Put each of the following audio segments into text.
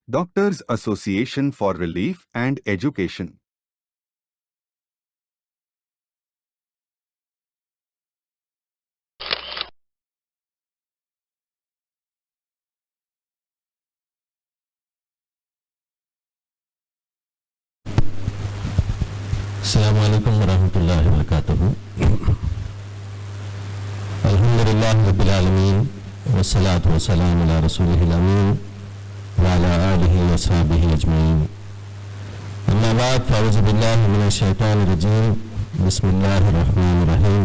Doctors Association for Relief and Education. السلام علیکم ورحمۃ اللہ وبرکاتہ. الحمدللہ رب العالمین والصلاة والسلام علی رسولہ الامین وعلی آلہ وصحبہ اجمعین. اما بعد فاعوذ باللہ من الشیطان الرجیم. بسم اللہ الرحمن الرحیم.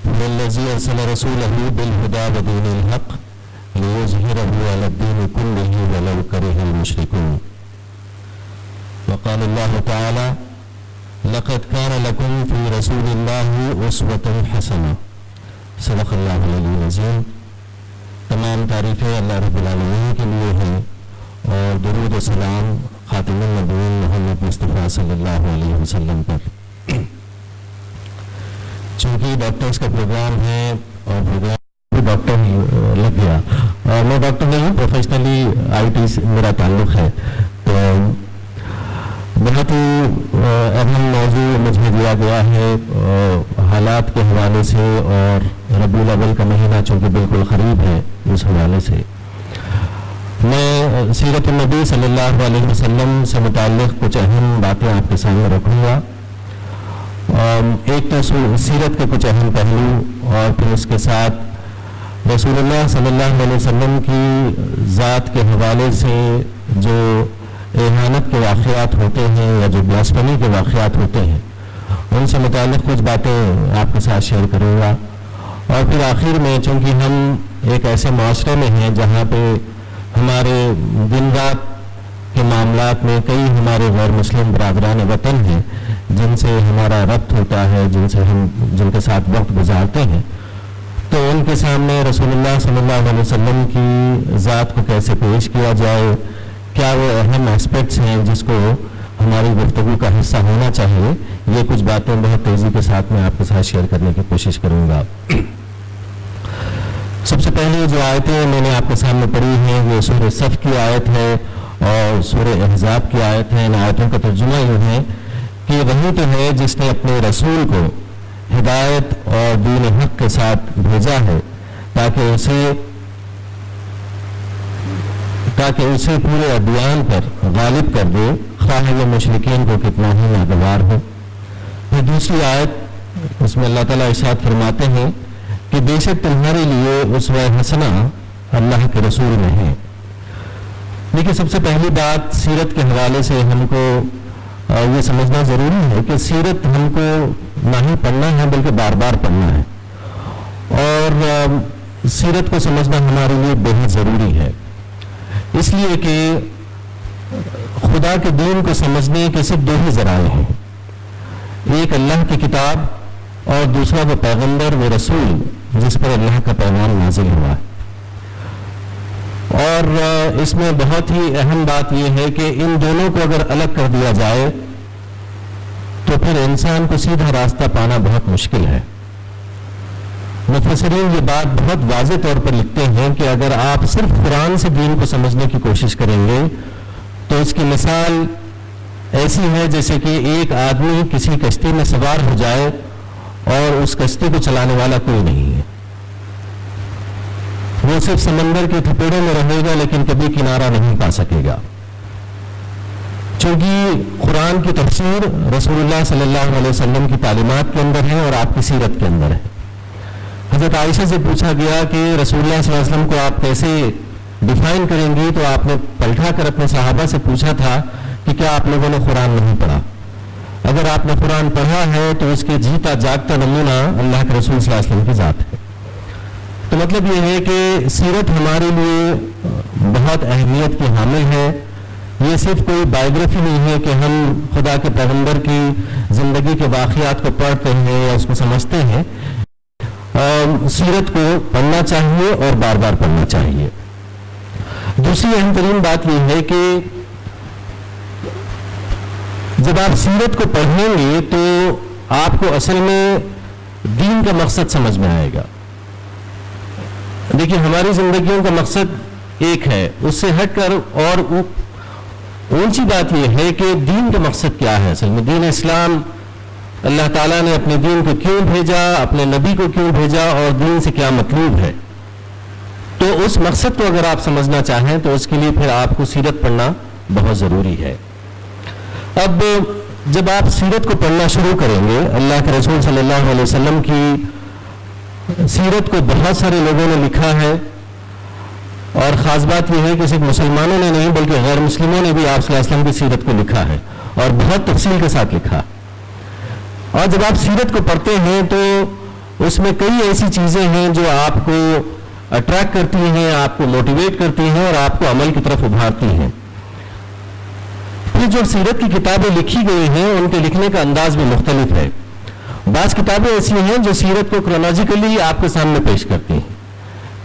هو الذی ارسل رسولہ بالہدی ودین الحق لیظہرہ علی الدین کلہ ولو کرہ المشرکون. وقال اللہ تعالی لقد كان لكم في رسول الله أسوة حسنة. صدق اللہ العلی العظیم. تمام تعریفیں اللہ رب العالمین کے لیے ہیں اور درود و سلام خاتم النبیین محمد مصطفیٰ صلی اللہ علیہ وسلم پر. چونکہ ڈاکٹرز کا پروگرام ہے اور پروگرام ڈاکٹر لگ گیا اور میں ڈاکٹر نہیں ہوں, پروفیشنلی آئی ٹی سے میرا تعلق ہے, تو بہت ہی اہم موضوع مجھے دیا گیا ہے حالات کے حوالے سے, اور ربیع الاول کا مہینہ چونکہ بالکل قریب ہے اس حوالے سے میں سیرت النبی صلی اللہ علیہ وسلم سے متعلق کچھ اہم باتیں آپ کے سامنے رکھوں گا. ایک تو سیرت کے کچھ اہم پہلو اور پھر اس کے ساتھ رسول اللہ صلی اللہ علیہ وسلم کی ذات کے حوالے سے جو اہانت کے واقعات ہوتے ہیں یا جو بلاسفمی کے واقعات ہوتے ہیں ان سے متعلق کچھ باتیں آپ کے ساتھ شیئر کروں گا. اور پھر آخر میں چونکہ ہم ایک ایسے معاشرے میں ہیں جہاں پہ ہمارے دن رات کے معاملات میں کئی ہمارے غیر مسلم برادران وطن ہیں جن سے ہمارا ربط ہوتا ہے, جن کے ساتھ وقت گزارتے ہیں, تو ان کے سامنے رسول اللہ صلی اللہ علیہ وسلم کی ذات کو کیسے پیش کیا جائے, کیا وہ اہم ایسپیکٹس ہیں جس کو ہماری گفتگو کا حصہ ہونا چاہیے, یہ کچھ باتیں بہت تیزی کے ساتھ میں آپ کے ساتھ شیئر کرنے کی کوشش کروں گا. سب سے پہلے جو آیتیں میں نے آپ کے سامنے پڑھی ہیں وہ سورہ صف کی آیت ہے اور سورہ احزاب کی آیت ہے. ان آیتوں کا ترجمہ یہ ہے کہ وہی تو ہے جس نے اپنے رسول کو ہدایت اور دین حق کے ساتھ بھیجا ہے تاکہ اسے پورے ادیان پر غالب کر دے, خواہ یہ مشرکین کو کتنا ہی ناگوار ہو. پھر دوسری آیت اس میں اللہ تعالیٰ ارشاد فرماتے ہیں کہ بے شک تمہارے لیے اسوہ حسنہ اللہ کے رسول میں ہے. لیکن سب سے پہلی بات سیرت کے حوالے سے ہم کو یہ سمجھنا ضروری ہے کہ سیرت ہم کو نہ ہی پڑھنا ہے بلکہ بار بار پڑھنا ہے, اور سیرت کو سمجھنا ہمارے لیے بے حد ضروری ہے. اس لیے کہ خدا کے دین کو سمجھنے کے صرف دو ہی ذرائع ہیں, ایک اللہ کی کتاب اور دوسرا وہ پیغمبر وہ رسول جس پر اللہ کا پیغام نازل ہوا ہے. اور اس میں بہت ہی اہم بات یہ ہے کہ ان دونوں کو اگر الگ کر دیا جائے تو پھر انسان کو سیدھا راستہ پانا بہت مشکل ہے. مفسرین یہ بات بہت واضح طور پر لکھتے ہیں کہ اگر آپ صرف قرآن سے دین کو سمجھنے کی کوشش کریں گے تو اس کی مثال ایسی ہے جیسے کہ ایک آدمی کسی کشتی میں سوار ہو جائے اور اس کشتی کو چلانے والا کوئی نہیں ہے. وہ صرف سمندر کے تھپیڑے میں رہے گا لیکن کبھی کنارہ نہیں پا سکے گا. چونکہ قرآن کی تفسیر رسول اللہ صلی اللہ علیہ وسلم کی تعلیمات کے اندر ہے اور آپ کی سیرت کے اندر ہے. حضرت عائشہ سے پوچھا گیا کہ رسول اللہ صلی اللہ علیہ وسلم کو آپ کیسے ڈیفائن کریں گی, تو آپ نے پلٹا کر اپنے صحابہ سے پوچھا تھا کہ کیا آپ لوگوں نے قرآن نہیں پڑھا. اگر آپ نے قرآن پڑھا ہے تو اس کے جیتا جاگتا نمونہ اللہ کے رسول صلی اللہ علیہ وسلم کی ذات ہے. تو مطلب یہ ہے کہ سیرت ہمارے لیے بہت اہمیت کی حامل ہے. یہ صرف کوئی بایوگرافی نہیں ہے کہ ہم خدا کے پیغمبر کی زندگی کے واقعات کو پڑھتے ہیں یا اس کو سمجھتے ہیں. سیرت کو پڑھنا چاہیے اور بار بار پڑھنا چاہیے. دوسری اہم ترین بات یہ ہے کہ جب آپ سیرت کو پڑھیں گے تو آپ کو اصل میں دین کا مقصد سمجھ میں آئے گا. دیکھیے ہماری زندگیوں کا مقصد ایک ہے، اس سے ہٹ کر اور اونچی بات یہ ہے کہ دین کا مقصد کیا ہے. اصل میں دین اسلام، اللہ تعالیٰ نے اپنے دین کو کیوں بھیجا، اپنے نبی کو کیوں بھیجا، اور دین سے کیا مطلوب ہے. تو اس مقصد کو اگر آپ سمجھنا چاہیں تو اس کے لیے پھر آپ کو سیرت پڑھنا بہت ضروری ہے. اب جب آپ سیرت کو پڑھنا شروع کریں گے، اللہ کے رسول صلی اللہ علیہ وسلم کی سیرت کو بہت سارے لوگوں نے لکھا ہے، اور خاص بات یہ ہے کہ صرف مسلمانوں نے نہیں بلکہ غیر مسلموں نے بھی آپ صلی اللہ علیہ وسلم کی سیرت کو لکھا ہے، اور بہت تفصیل کے ساتھ لکھا. اور جب آپ سیرت کو پڑھتے ہیں تو اس میں کئی ایسی چیزیں ہیں جو آپ کو اٹریکٹ کرتی ہیں، آپ کو موٹیویٹ کرتی ہیں اور آپ کو عمل کی طرف ابھارتی ہیں. پھر جو سیرت کی کتابیں لکھی گئی ہیں ان کے لکھنے کا انداز بھی مختلف ہے. بعض کتابیں ایسی ہیں جو سیرت کو کرونالوجیکلی آپ کے سامنے پیش کرتی ہیں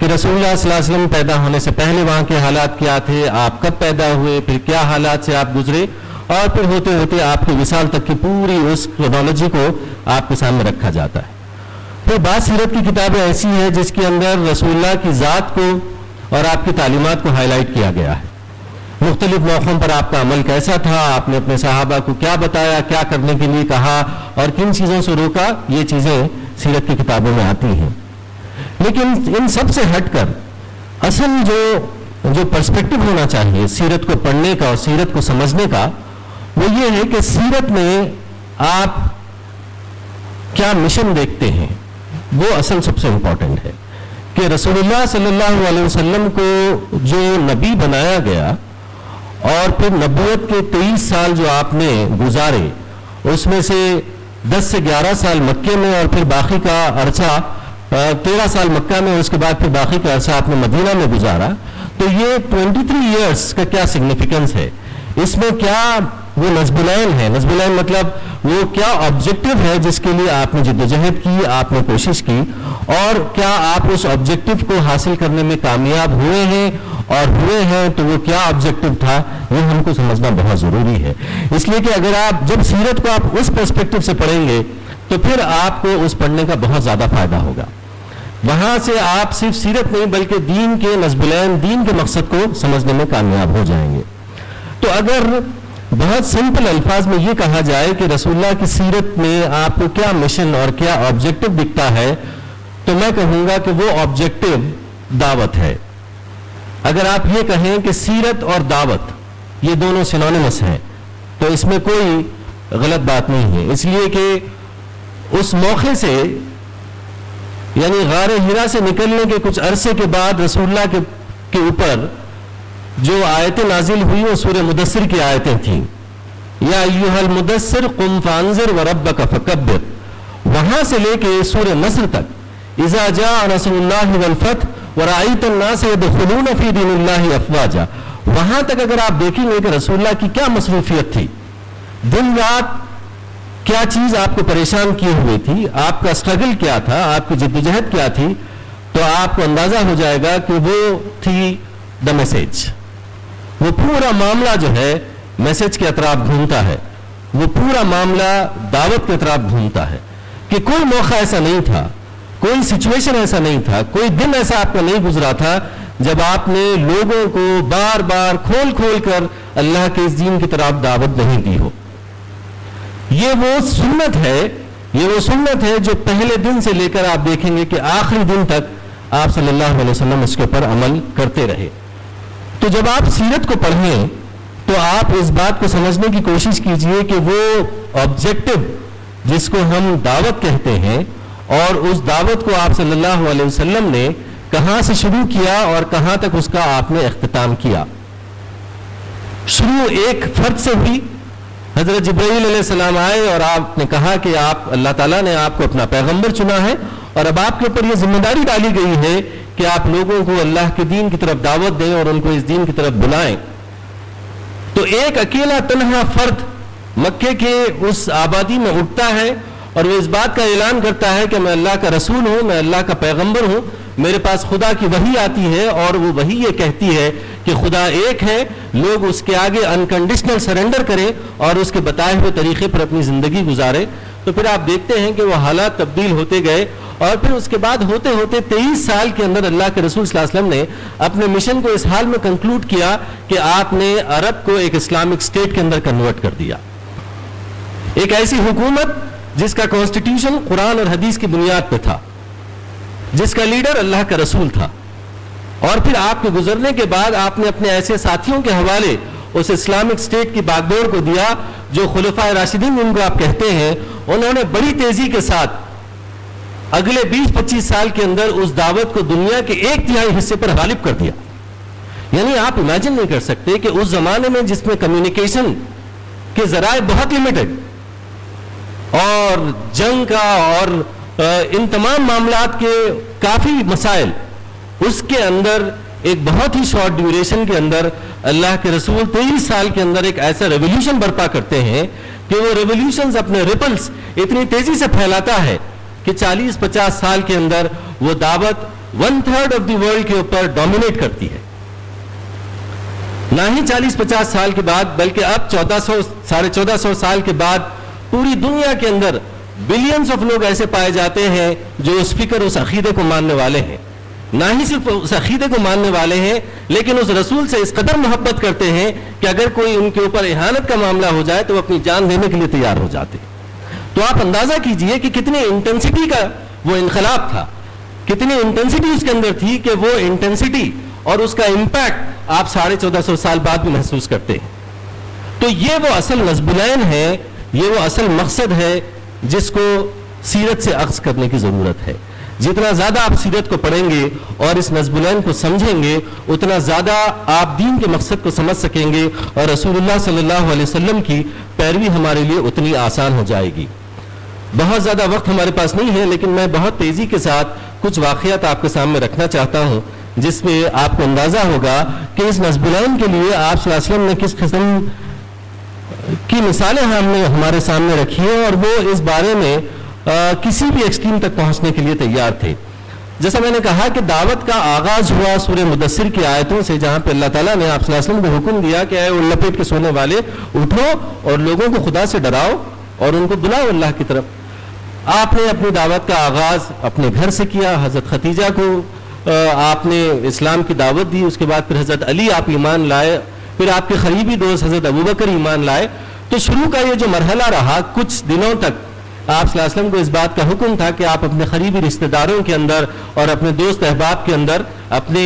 کہ رسول اللہ صلی اللہ علیہ وسلم پیدا ہونے سے پہلے وہاں کے حالات کیا تھے، آپ کب پیدا ہوئے، پھر کیا حالات سے آپ گزرے، اور پھر ہوتے ہوتے آپ کے وصال تک کی پوری اس کرونالوجی کو آپ کے سامنے رکھا جاتا ہے. پھر بعض سیرت کی کتابیں ایسی ہیں جس کے اندر رسول اللہ کی ذات کو اور آپ کی تعلیمات کو ہائی لائٹ کیا گیا ہے. مختلف موقعوں پر آپ کا عمل کیسا تھا، آپ نے اپنے صحابہ کو کیا بتایا، کیا کرنے کے لیے کہا اور کن چیزوں سے روکا، یہ چیزیں سیرت کی کتابوں میں آتی ہیں. لیکن ان سب سے ہٹ کر اصل جو پرسپیکٹو ہونا چاہیے سیرت کو پڑھنے کا اور سیرت کو سمجھنے کا، وہ یہ ہے کہ سیرت میں آپ کیا مشن دیکھتے ہیں. وہ اصل سب سے امپورٹنٹ ہے کہ رسول اللہ صلی اللہ علیہ وسلم کو جو نبی بنایا گیا اور پھر نبوت کے 23 سال جو آپ نے گزارے، اس میں سے 10 سے 11 سال مکے میں اور پھر باقی کا عرصہ 13 سال مکہ میں، اس کے بعد پھر باقی کا عرصہ آپ نے مدینہ میں گزارا. تو یہ 23 ایئرس کا کیا سگنیفیکنس ہے، اس میں کیا وہ نصب العین ہے. نصب العین مطلب وہ کیا آبجیکٹو ہے جس کے لیے آپ نے جدوجہد کی، آپ نے کوشش کی، اور کیا آپ اس آبجیکٹو کو حاصل کرنے میں کامیاب ہوئے ہیں، اور ہوئے ہیں تو وہ کیا آبجیکٹو تھا، یہ ہم کو سمجھنا بہت ضروری ہے. اس لیے کہ اگر آپ جب سیرت کو آپ اس پرسپیکٹو سے پڑھیں گے تو پھر آپ کو اس پڑھنے کا بہت زیادہ فائدہ ہوگا. وہاں سے آپ صرف سیرت نہیں بلکہ دین کے نصب العین، دین کے مقصد کو سمجھنے میں کامیاب ہو جائیں گے. تو اگر بہت سمپل الفاظ میں یہ کہا جائے کہ رسول اللہ کی سیرت میں آپ کو کیا مشن اور کیا آبجیکٹو دکھتا ہے، تو میں کہوں گا کہ وہ آبجیکٹو دعوت ہے. اگر آپ یہ کہیں کہ سیرت اور دعوت یہ دونوں سینونیمس ہیں تو اس میں کوئی غلط بات نہیں ہے. اس لیے کہ اس موقع سے یعنی غار حرا سے نکلنے کے کچھ عرصے کے بعد رسول اللہ کے اوپر جو آیتیں نازل ہوئی وہ سورہ مدثر کی آیتیں تھیں. یا ایھا المدثر قم فانذر وربک فکبر، وہاں سے لے کے سورہ نصر تک اذا جاء نصر اللہ والفتح ورأیت الناس يدخلون فی دین اللہ افواجا، وہاں تک اگر آپ دیکھیں گے کہ رسول اللہ کی کیا مصروفیت تھی، دن رات کیا چیز آپ کو پریشان کیے ہوئے تھی، آپ کا اسٹرگل کیا تھا، آپ کی جدوجہد کیا تھی، تو آپ کو اندازہ ہو جائے گا کہ وہ تھی دا میسج. وہ پورا معاملہ جو ہے میسج کے اطراف گھومتا ہے، وہ پورا معاملہ دعوت کے اطراف گھومتا ہے. کہ کوئی موقع ایسا نہیں تھا، کوئی سچویشن ایسا نہیں تھا، کوئی دن ایسا آپ کا نہیں گزرا تھا جب آپ نے لوگوں کو بار بار کھول کھول کر اللہ کے اس دین کی طرف دعوت نہیں دی ہو. یہ وہ سنت ہے جو پہلے دن سے لے کر آپ دیکھیں گے کہ آخری دن تک آپ صلی اللہ علیہ وسلم اس کے اوپر عمل کرتے رہے. تو جب آپ سیرت کو پڑھیں تو آپ اس بات کو سمجھنے کی کوشش کیجئے کہ وہ آبجیکٹو جس کو ہم دعوت کہتے ہیں، اور اس دعوت کو آپ صلی اللہ علیہ وسلم نے کہاں سے شروع کیا اور کہاں تک اس کا آپ نے اختتام کیا. شروع ایک فرد سے ہوئی. حضرت جبرائیل علیہ السلام آئے اور آپ نے کہا کہ آپ اللہ تعالیٰ نے آپ کو اپنا پیغمبر چنا ہے اور اب آپ کے اوپر یہ ذمہ داری ڈالی گئی ہے کہ آپ لوگوں کو اللہ کے دین کی طرف دعوت دیں اور ان کو اس دین کی طرف بلائیں. تو ایک اکیلا تنہا فرد مکے کے اس آبادی میں اٹھتا ہے اور وہ اس بات کا اعلان کرتا ہے کہ میں اللہ کا رسول ہوں، میں اللہ کا پیغمبر ہوں، میرے پاس خدا کی وحی آتی ہے اور وہ وحی یہ کہتی ہے کہ خدا ایک ہے، لوگ اس کے آگے انکنڈیشنل سرنڈر کریں اور اس کے بتائے ہوئے طریقے پر اپنی زندگی گزارے. تو پھر آپ دیکھتے ہیں کہ وہ حالات تبدیل ہوتے گئے اور پھر اس کے بعد ہوتے ہوتے 23 سال کے اندر اللہ کے رسول صلی اللہ علیہ وسلم نے اپنے مشن کو اس حال میں کنکلوڈ کیا کہ آپ نے عرب کو ایک اسلامک اسٹیٹ کے اندر کنورٹ کر دیا. ایک ایسی حکومت جس کا کانسٹیٹیوشن قرآن اور حدیث کی بنیاد پہ تھا, جس کا لیڈر اللہ کا رسول تھا, اور پھر آپ کے گزرنے کے بعد آپ نے اپنے ایسے ساتھیوں کے حوالے اس اسلامک اسٹیٹ کی باغ ڈور کو دیا جو خلفائے راشدین جن کو آپ کہتے ہیں. انہوں نے بڑی تیزی کے ساتھ اگلے 20-25 سال کے اندر اس دعوت کو دنیا کے 1/3 حصے پر غالب کر دیا. یعنی آپ امیجن نہیں کر سکتے کہ اس زمانے میں جس میں کمیونیکیشن کے ذرائع بہت لمیٹڈ اور جنگ کا اور ان تمام معاملات کے کافی مسائل, اس کے اندر ایک بہت ہی شارٹ ڈیوریشن کے اندر اللہ کے رسول 23 سال کے اندر ایک ایسا ریولیوشن برپا کرتے ہیں کہ وہ ریولیوشنز اپنے ریپلز اتنی تیزی سے پھیلاتا ہے کہ 40-50 سال کے اندر وہ دعوت 1/3 آف دی ورلڈ کے اوپر ڈومینیٹ کرتی ہے. نہ ہی 40-50 سال کے بعد بلکہ اب 1400-1450 سال کے بعد پوری دنیا کے اندر بلینز آف لوگ ایسے پائے جاتے ہیں جو اس فکر, اس عقیدے کو ماننے والے ہیں. نہ ہی صرف اس عقیدے کو ماننے والے ہیں لیکن اس رسول سے اس قدر محبت کرتے ہیں کہ اگر کوئی ان کے اوپر اہانت کا معاملہ ہو جائے تو وہ اپنی جان دینے کے لیے تیار ہو جاتے. تو آپ اندازہ کیجئے کہ کتنی انٹینسٹی کا وہ انقلاب تھا, کتنی انٹینسٹی اس کے اندر تھی کہ وہ انٹینسٹی اور اس کا امپیکٹ آپ 1450 سال بعد بھی محسوس کرتے ہیں. تو یہ وہ اصل نصب العین ہے, یہ وہ اصل مقصد ہے جس کو سیرت سے اخذ کرنے کی ضرورت ہے. جتنا زیادہ آپ سیرت کو پڑھیں گے اور اس نصب العین کو سمجھیں گے اتنا زیادہ آپ دین کے مقصد کو سمجھ سکیں گے اور رسول اللہ صلی اللہ علیہ وسلم کی پیروی ہمارے لیے اتنی آسان ہو جائے گی. بہت زیادہ وقت ہمارے پاس نہیں ہے لیکن میں بہت تیزی کے ساتھ کچھ واقعات آپ کے سامنے رکھنا چاہتا ہوں جس میں آپ کو اندازہ ہوگا کہ اس نصب العین کے لیے آپ صلی اللہ علیہ وسلم نے کس قسم کی مثالیں ہم نے ہمارے سامنے رکھی ہیں اور وہ اس بارے میں کسی بھی ایکسٹریم تک پہنچنے کے لیے تیار تھے. جیسا میں نے کہا کہ دعوت کا آغاز ہوا سورہ مدثر کی آیتوں سے جہاں پہ اللہ تعالیٰ نے آپ صلی اللہ علیہ وسلم کو حکم دیا کہ اے لپیٹ کے سونے والے اٹھو اور لوگوں کو خدا سے ڈراؤ اور ان کو بلاؤ اللہ کی طرف. آپ نے اپنی دعوت کا آغاز اپنے گھر سے کیا. حضرت خدیجہ کو آپ نے اسلام کی دعوت دی, اس کے بعد پھر حضرت علی آپ ایمان لائے, پھر آپ کے قریبی دوست حضرت ابوبکر ایمان لائے. تو شروع کا یہ جو مرحلہ رہا کچھ دنوں تک آپ صلی اللہ علیہ وسلم کو اس بات کا حکم تھا کہ آپ اپنے قریبی رشتہ داروں کے اندر اور اپنے دوست احباب کے اندر اپنے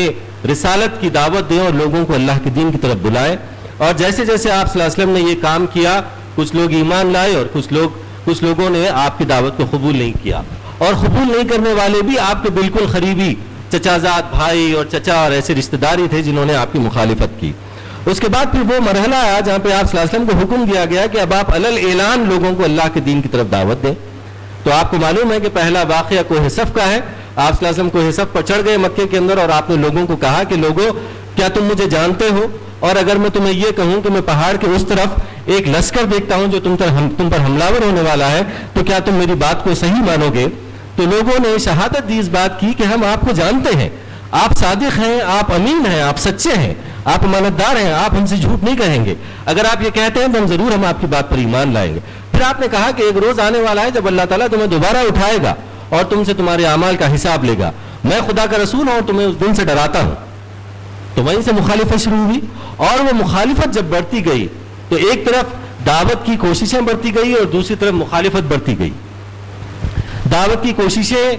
رسالت کی دعوت دیں اور لوگوں کو اللہ کے دین کی طرف بلائیں. اور جیسے جیسے آپ صلی اللہ علیہ وسلم نے یہ کام کیا کچھ لوگ ایمان لائے اور کچھ لوگوں نے آپ کی دعوت کو قبول نہیں کیا, اور قبول نہیں کرنے والے بھی آپ کے بالکل قریبی چچا زاد بھائی اور چچا اور ایسے رشتہ داری تھے جنہوں نے آپ کی مخالفت کی. اس کے بعد پھر وہ مرحلہ آیا جہاں پہ آپ صلی اللہ علیہ وسلم کو حکم دیا گیا کہ اب آپ علل اعلان لوگوں کو اللہ کے دین کی طرف دعوت دیں. تو آپ کو معلوم ہے کہ پہلا واقعہ کوہ صف کا ہے. آپ صلی اللہ علیہ وسلم کوہ صف پر چڑھ گئے مکے کے اندر اور آپ نے لوگوں کو کہا کہ لوگوں کیا تم مجھے جانتے ہو, اور اگر میں تمہیں یہ کہوں کہ میں پہاڑ کے اس طرف ایک لشکر دیکھتا ہوں جو تم پر حملہ ہونے والا ہے تو کیا تم میری بات کو صحیح مانو گے؟ تو لوگوں نے شہادت دی اس بات کی کہ ہم آپ کو جانتے ہیں, آپ صادق ہیں, آپ امین ہیں, آپ سچے ہیں, آپ امانتدار ہیں, آپ ہم سے جھوٹ نہیں کہیں گے. اگر آپ یہ کہتے ہیں تو ہم آپ کی بات پر ایمان لائیں گے. پھر آپ نے کہا کہ ایک روز آنے والا ہے جب اللہ تعالیٰ تمہیں دوبارہ اٹھائے گا اور تم سے تمہارے اعمال کا حساب لے گا. میں خدا کا رسول ہوں اور تمہیں اس دن سے ڈراتا ہوں. تو وہیں سے مخالفت شروع ہوئی, اور وہ مخالفت جب بڑھتی گئی تو ایک طرف دعوت کی کوششیں بڑھتی گئی اور دوسری طرف مخالفت بڑھتی گئی. دعوت کی کوششیں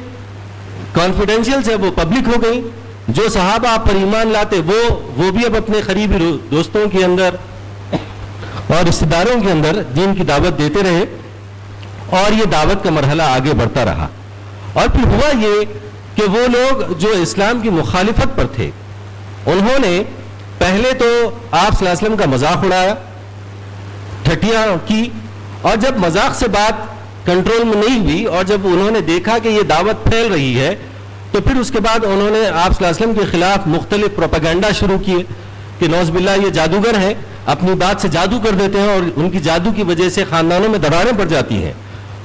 کانفیڈینشیل سے وہ پبلک ہو گئی. جو صحابہ آپ پر ایمان لاتے وہ بھی اب اپنے قریبی دوستوں کے اندر اور رشتہ داروں کے اندر دین کی دعوت دیتے رہے, اور یہ دعوت کا مرحلہ آگے بڑھتا رہا. اور پھر ہوا یہ کہ وہ لوگ جو اسلام کی مخالفت پر تھے انہوں نے پہلے تو آپ صلی اللہ علیہ وسلم کا مذاق اڑایا, ٹھٹیاں کی, اور جب مذاق سے بات کنٹرول میں نہیں ہوئی اور جب انہوں نے دیکھا کہ یہ دعوت پھیل رہی ہے تو پھر اس کے بعد انہوں نے آپ صلی اللہ علیہ وسلم کے خلاف مختلف پروپیگنڈا شروع کیے کہ نعوذ باللہ یہ جادوگر ہیں, اپنی بات سے جادو کر دیتے ہیں اور ان کی جادو کی وجہ سے خاندانوں میں دراڑیں پڑ جاتی ہیں,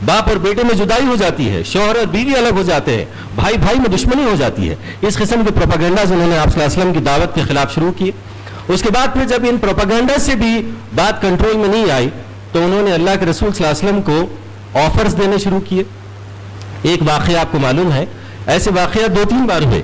باپ اور بیٹے میں جدائی ہو جاتی ہے, شوہر اور بیوی الگ ہو جاتے ہیں, بھائی بھائی میں دشمنی ہو جاتی ہے. اس قسم کے پروپیگنڈاز انہوں نے آپ صلی اللہ علیہ وسلم کی دعوت کے خلاف شروع کیے. اس کے بعد پھر جب ان پروپیگنڈا سے بھی بات کنٹرول میں نہیں آئی تو انہوں نے اللہ کے رسول صلی اللہ علیہ وسلم کو آفرز دینے شروع کیے ایک واقعہ آپ کو معلوم ہے, ایسے واقعات 2-3 بار ہوئے.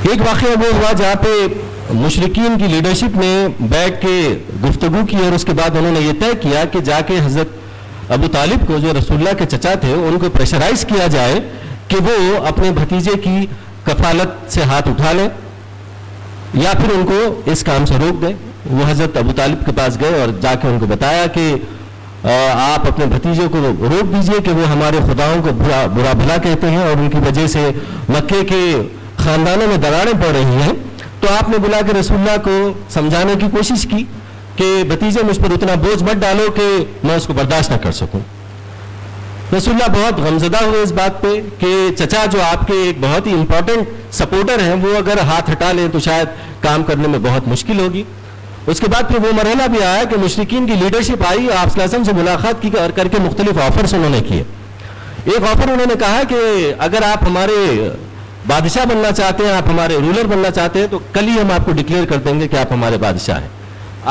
ایک واقعہ وہ ہوا جہاں پہ مشرکین کی لیڈرشپ نے بیٹھ کے گفتگو کی, اور اس کے بعد انہوں نے یہ طے کیا کہ جا کے حضرت ابو طالب کو, جو رسول اللہ کے چچا تھے, ان کو پریشرائز کیا جائے کہ وہ اپنے بھتیجے کی کفالت سے ہاتھ اٹھا لیں یا پھر ان کو اس کام سے روک دیں. وہ حضرت ابو طالب کے پاس گئے اور جا کے ان کو بتایا کہ آپ اپنے بھتیجے کو روک دیجئے کہ وہ ہمارے خداؤں کو برا بھلا کہتے ہیں اور ان کی وجہ سے مکے کے خاندانوں میں دراڑیں پڑ رہی ہیں. تو آپ نے بلا کے رسول اللہ کو سمجھانے کی کوشش کی کہ بھتیجے مجھ پر اتنا بوجھ مت ڈالو کہ میں اس کو برداشت نہ کر سکوں. رسول اللہ بہت غمزدہ ہوئے اس بات پہ کہ چچا جو آپ کے ایک بہت ہی امپورٹنٹ سپورٹر ہیں, وہ اگر ہاتھ ہٹا لیں تو شاید کام کرنے میں بہت مشکل ہوگی. اس کے بعد پھر وہ مرحلہ بھی آیا کہ مشرکین کی لیڈرشپ آئی, آپ صلی اللہ علیہ وسلم سے ملاقات کی اور کر کے مختلف آفرز انہوں نے کیے. ایک آفر انہوں نے کہا کہ اگر آپ ہمارے بادشاہ بننا چاہتے ہیں, آپ ہمارے رولر بننا چاہتے ہیں, تو کل ہی ہم آپ کو ڈکلیئر کر دیں گے کہ آپ ہمارے بادشاہ ہیں,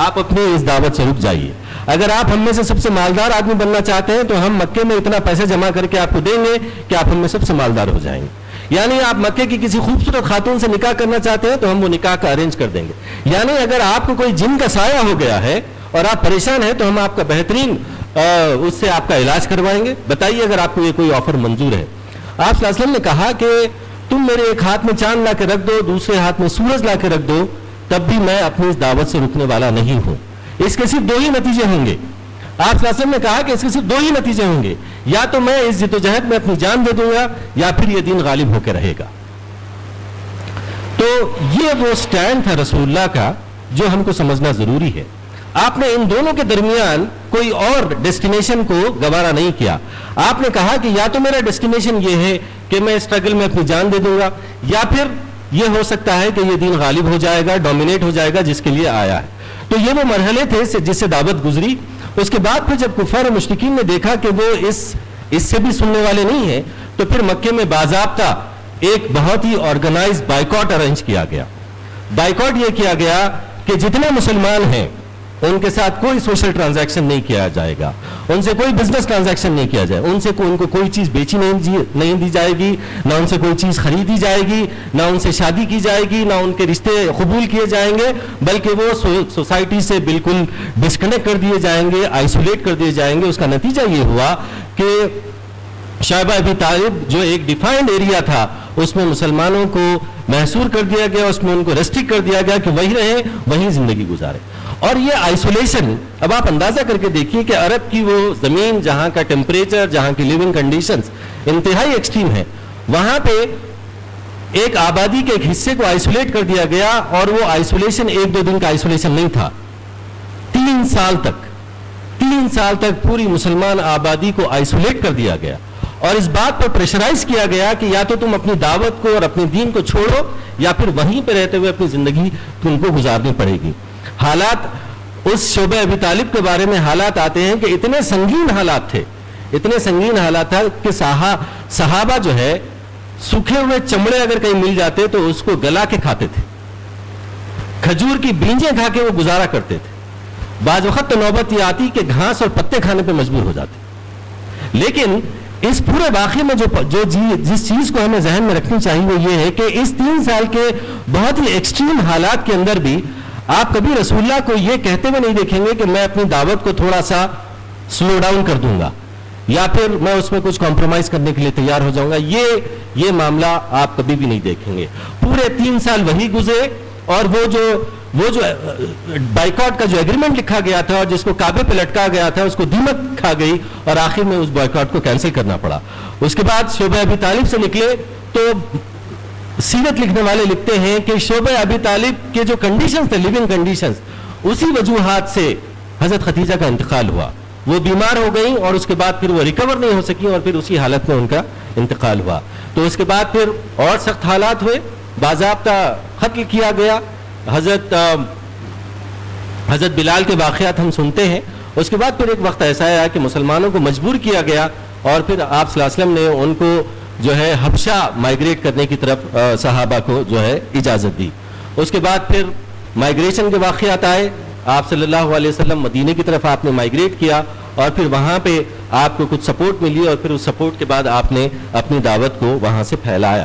آپ اپنی اس دعوت سے رک جائیے. اگر آپ ہم میں سے سب سے مالدار آدمی بننا چاہتے ہیں تو ہم مکے میں اتنا پیسہ جمع کر کے آپ کو دیں گے کہ آپ ہم میں سب سے مالدار ہو جائیں گے. یعنی آپ مکے کی کسی خوبصورت خاتون سے نکاح کرنا چاہتے ہیں تو ہم وہ نکاح کا ارینج کر دیں گے. یعنی اگر آپ کو کوئی جن کا سایہ ہو گیا ہے اور آپ پریشان ہیں تو ہم آپ کا بہترین اس سے آپ کا علاج کروائیں گے. بتائیے اگر آپ کو یہ کوئی آفر منظور ہے. آپ صلی اللہ علیہ وسلم نے کہا کہ تم میرے ایک ہاتھ میں چاند لا کے رکھ دو, دوسرے ہاتھ میں سورج لا کے رکھ دو, تب بھی میں اپنی اس دعوت سے رکنے والا نہیں ہوں. اس کے صرف 2 ہی نتیجے ہوں گے. آپ صلی اللہ علیہ وسلم نے کہا کہ اس کے صرف 2 ہی نتیجے ہوں گے, یا تو میں اس جدوجہد میں اپنی جان دے دوں گا یا پھر یہ دین غالب ہو کے رہے گا. تو یہ وہ سٹینڈ تھا رسول اللہ کا جو ہم کو سمجھنا ضروری ہے. آپ نے ان دونوں کے درمیان کوئی اور ڈیسٹینیشن کو گوارا نہیں کیا. آپ نے کہا کہ یا تو میرا ڈیسٹینیشن یہ ہے کہ میں اسٹرگل میں اپنی جان دے دوں گا, یا پھر یہ ہو سکتا ہے کہ یہ دین غالب ہو جائے گا, ڈومینیٹ ہو جائے گا جس کے لیے آیا ہے. تو یہ وہ مرحلے تھے جس سے دعوت گزری. اس کے بعد پھر جب کفار و مشرکین نے دیکھا کہ وہ اس سے بھی سننے والے نہیں ہیں, تو پھر مکے میں باضابطہ ایک بہت ہی آرگنائز بائیکاٹ ارینج کیا گیا. بائیکاٹ یہ کیا گیا کہ جتنے مسلمان ہیں ان کے ساتھ کوئی سوشل ٹرانزیکشن نہیں کیا جائے گا, ان سے کوئی بزنس ٹرانزیکشن نہیں کیا جائے, ان کو کوئی چیز بیچی نہیں دی جائے گی, نہ ان سے کوئی چیز خریدی جائے گی, نہ ان سے شادی کی جائے گی, نہ ان کے رشتے قبول کیے جائیں گے, بلکہ وہ سوسائٹی سے بالکل ڈسکنیکٹ کر دیے جائیں گے, آئسولیٹ کر دیے جائیں گے. اس کا نتیجہ یہ ہوا کہ شیبہ ابی طالب جو ایک ڈیفائنڈ ایریا تھا اس میں مسلمانوں کو محصور کر دیا گیا, اس میں ان کو ریسٹرکٹ کر دیا گیا کہ وہی رہیں, وہیں زندگی گزارے. اور یہ آئسولیشن, اب آپ اندازہ کر کے دیکھیے کہ عرب کی وہ زمین جہاں کا ٹیمپریچر, جہاں کی لیونگ کنڈیشنز انتہائی ایکسٹریم ہیں, وہاں پہ ایک آبادی کے ایک حصے کو آئسولیٹ کر دیا گیا. اور وہ آئسولیشن 1-2 دن کا آئسولیشن نہیں تھا, 3 سال تک پوری مسلمان آبادی کو آئسولیٹ کر دیا گیا. اور اس بات پر پریشرائز کیا گیا کہ یا تو تم اپنی دعوت کو اور اپنے دین کو چھوڑو, یا پھر وہیں پہ رہتے ہوئے اپنی زندگی تم کو گزارنی پڑے گی. حالات اس شعبہ ابی طالب کے بارے میں حالات آتے ہیں کہ اتنے سنگین حالات تھے کہ صحابہ جو ہے سوکھے ہوئے چمڑے اگر کہیں مل جاتے تو اس کو گلا کے کھاتے تھے, کھجور کی بیجیں کھا کے وہ گزارا کرتے تھے. بعض وقت تو نوبت یہ آتی کہ گھاس اور پتے کھانے پہ مجبور ہو جاتے. لیکن اس پورے واقعے میں جس چیز کو ہمیں ذہن میں رکھنی چاہیے وہ یہ ہے کہ اس 3 سال کے بہت ہی ایکسٹریم حالات کے اندر بھی آپ کبھی رسول اللہ کو یہ کہتے ہوئے نہیں دیکھیں گے کہ میں اپنی دعوت کو تھوڑا سا سلو ڈاؤن کر دوں گا یا پھر میں اس میں کچھ کمپرومائز کرنے کے لیے تیار ہو جاؤں گا. یہ معاملہ آپ کبھی بھی نہیں دیکھیں گے. پورے 3 سال وہی گزرے, اور وہ جو بائیکاٹ کا جو ایگریمنٹ لکھا گیا تھا اور جس کو کعبے پہ لٹکا گیا تھا اس کو دیمک کھا گئی, اور آخر میں اس بائیکاٹ کو کینسل کرنا پڑا. اس کے بعد شعبہ ابی طالب سے نکلے تو سیرت لکھنے والے لکھتے ہیں کہ شعبہ ابی طالب کے جو کنڈیشنز تھے, لیونگ کنڈیشنز, اسی وجوہات سے حضرت خدیجہ کا انتقال ہوا. وہ بیمار ہو گئیں اور اس کے بعد پھر وہ ریکور نہیں ہو سکی اور پھر اسی حالت میں ان کا انتقال ہوا. تو اس کے بعد پھر اور سخت حالات ہوئے, باضابطہ قتل کیا گیا. حضرت بلال کے واقعات ہم سنتے ہیں. اس کے بعد پھر ایک وقت ایسا آیا کہ مسلمانوں کو مجبور کیا گیا اور پھر آپ صلی اللہ علیہ وسلم نے ان کو جو ہے حبشہ مائیگریٹ کرنے کی طرف صحابہ کو جو ہے اجازت دی. اس کے بعد پھر مائیگریشن کے واقعات آئے, آپ صلی اللہ علیہ وسلم مدینے کی طرف آپ نے مائیگریٹ کیا اور پھر وہاں پہ آپ کو کچھ سپورٹ ملی اور پھر اس سپورٹ کے بعد آپ نے اپنی دعوت کو وہاں سے پھیلایا.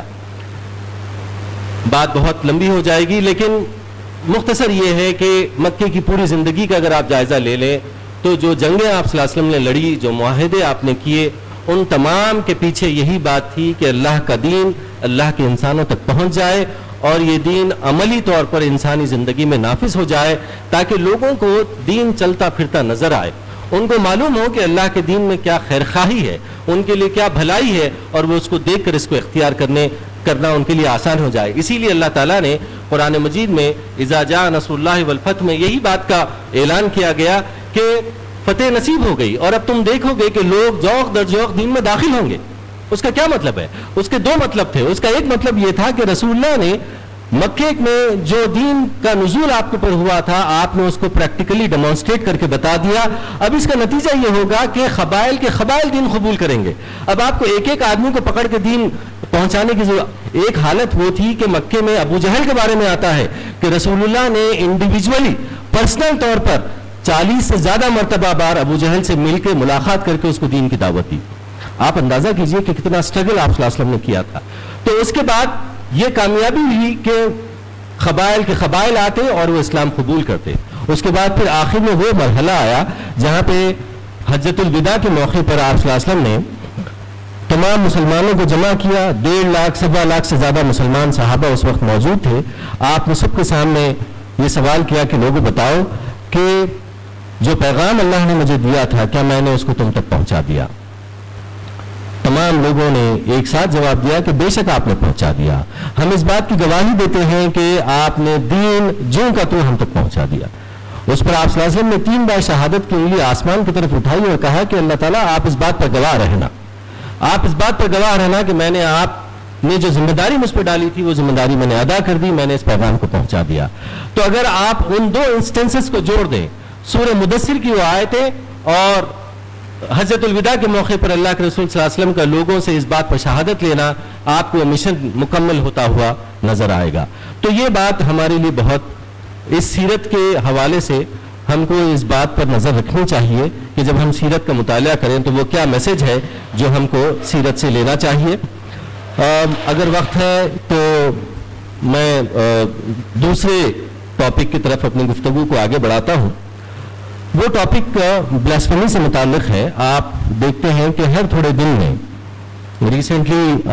بات بہت لمبی ہو جائے گی لیکن مختصر یہ ہے کہ مکے کی پوری زندگی کا اگر آپ جائزہ لے لیں تو جو جنگیں آپ صلی اللہ علیہ وسلم نے لڑی, جو معاہدے آپ نے کیے, ان تمام کے پیچھے یہی بات تھی کہ اللہ کا دین اللہ کے انسانوں تک پہنچ جائے اور یہ دین عملی طور پر انسانی زندگی میں نافذ ہو جائے تاکہ لوگوں کو دین چلتا پھرتا نظر آئے, ان کو معلوم ہو کہ اللہ کے دین میں کیا خیر خواہی ہے, ان کے لیے کیا بھلائی ہے اور وہ اس کو دیکھ کر اس کو اختیار کرنا ان کے لیے آسان ہو جائے. اسی لیے اللہ تعالیٰ نے قرآن مجید میں اذا جاء نصر اللہ والفتح میں یہی بات کا اعلان کیا گیا کہ فتح نصیب ہو گئی اور اب تم دیکھو گے کہ لوگ ذوق در ذوق دین میں داخل ہوں گے. اس کا کیا مطلب ہے؟ اس کے دو مطلب تھے. اس کا ایک مطلب یہ تھا کہ رسول اللہ نے مکے میں جو دین کا نزول آپ کے اوپر ہوا تھا آپ نے اس کو پریکٹیکلی ڈیمانسٹریٹ کر کے بتا دیا. اب اس کا نتیجہ یہ ہوگا کہ قبائل کے قبائل دین قبول کریں گے. اب آپ کو ایک ایک آدمی کو پکڑ کے دین پہنچانے کی ضرورت. ایک حالت وہ تھی کہ مکے میں ابو جہل کے بارے میں آتا ہے کہ رسول اللہ نے انڈیویجولی پرسنل طور پر 40 سے زیادہ مرتبہ بار ابو جہل سے مل کے ملاقات کر کے اس کو دین کی دعوت دی. آپ اندازہ کیجئے کہ کتنا سٹرگل آپ صلی اللہ علیہ وسلم نے کیا تھا. تو اس کے بعد یہ کامیابی ہوئی کہ قبائل کے قبائل آتے اور وہ اسلام قبول کرتے. اس کے بعد پھر آخر میں وہ مرحلہ آیا جہاں پہ حجۃ الوداع کے موقع پر آپ صلی اللہ علیہ وسلم نے تمام مسلمانوں کو جمع کیا. 1.5 لاکھ 1.25 لاکھ سے زیادہ مسلمان صحابہ اس وقت موجود تھے. آپ نے سب کے سامنے یہ سوال کیا کہ لوگوں بتاؤ کہ جو پیغام اللہ نے مجھے دیا تھا کیا میں نے اس کو تم تک پہنچا دیا؟ تمام لوگوں نے ایک ساتھ جواب دیا کہ بے شک آپ نے پہنچا دیا. ہم اس بات کی گواہی دیتے ہیں کہ آپ نے دین جو کا تو ہم تک پہنچا دیا. اس پر آپ صلی اللہ علیہ وسلم نے 3 بار شہادت کی انگلی آسمان کی طرف اٹھائی اور کہا کہ اللہ تعالیٰ آپ اس بات پر گواہ رہنا, آپ اس بات پر گواہ رہنا کہ میں نے آپ نے جو ذمہ داری مجھ پہ ڈالی تھی وہ ذمہ داری میں نے ادا کر دی, میں نے اس پیغام کو پہنچا دیا. تو اگر آپ ان 2 انسٹنسز کو جوڑ دیں, سورہ مدثر کی وہ آیتیں اور حجۃ الوداع کے موقع پر اللہ کے رسول صلی اللہ علیہ وسلم کا لوگوں سے اس بات پر شہادت لینا, آپ کو مشن مکمل ہوتا ہوا نظر آئے گا. تو یہ بات ہمارے لیے بہت اس سیرت کے حوالے سے ہم کو اس بات پر نظر رکھنی چاہیے کہ جب ہم سیرت کا مطالعہ کریں تو وہ کیا میسج ہے جو ہم کو سیرت سے لینا چاہیے. اگر وقت ہے تو میں دوسرے ٹاپک کی طرف اپنی گفتگو کو آگے بڑھاتا ہوں. وہ ٹاپک بلاسفیمی سے متعلق ہے. آپ دیکھتے ہیں کہ ہر تھوڑے دن میں ریسنٹلی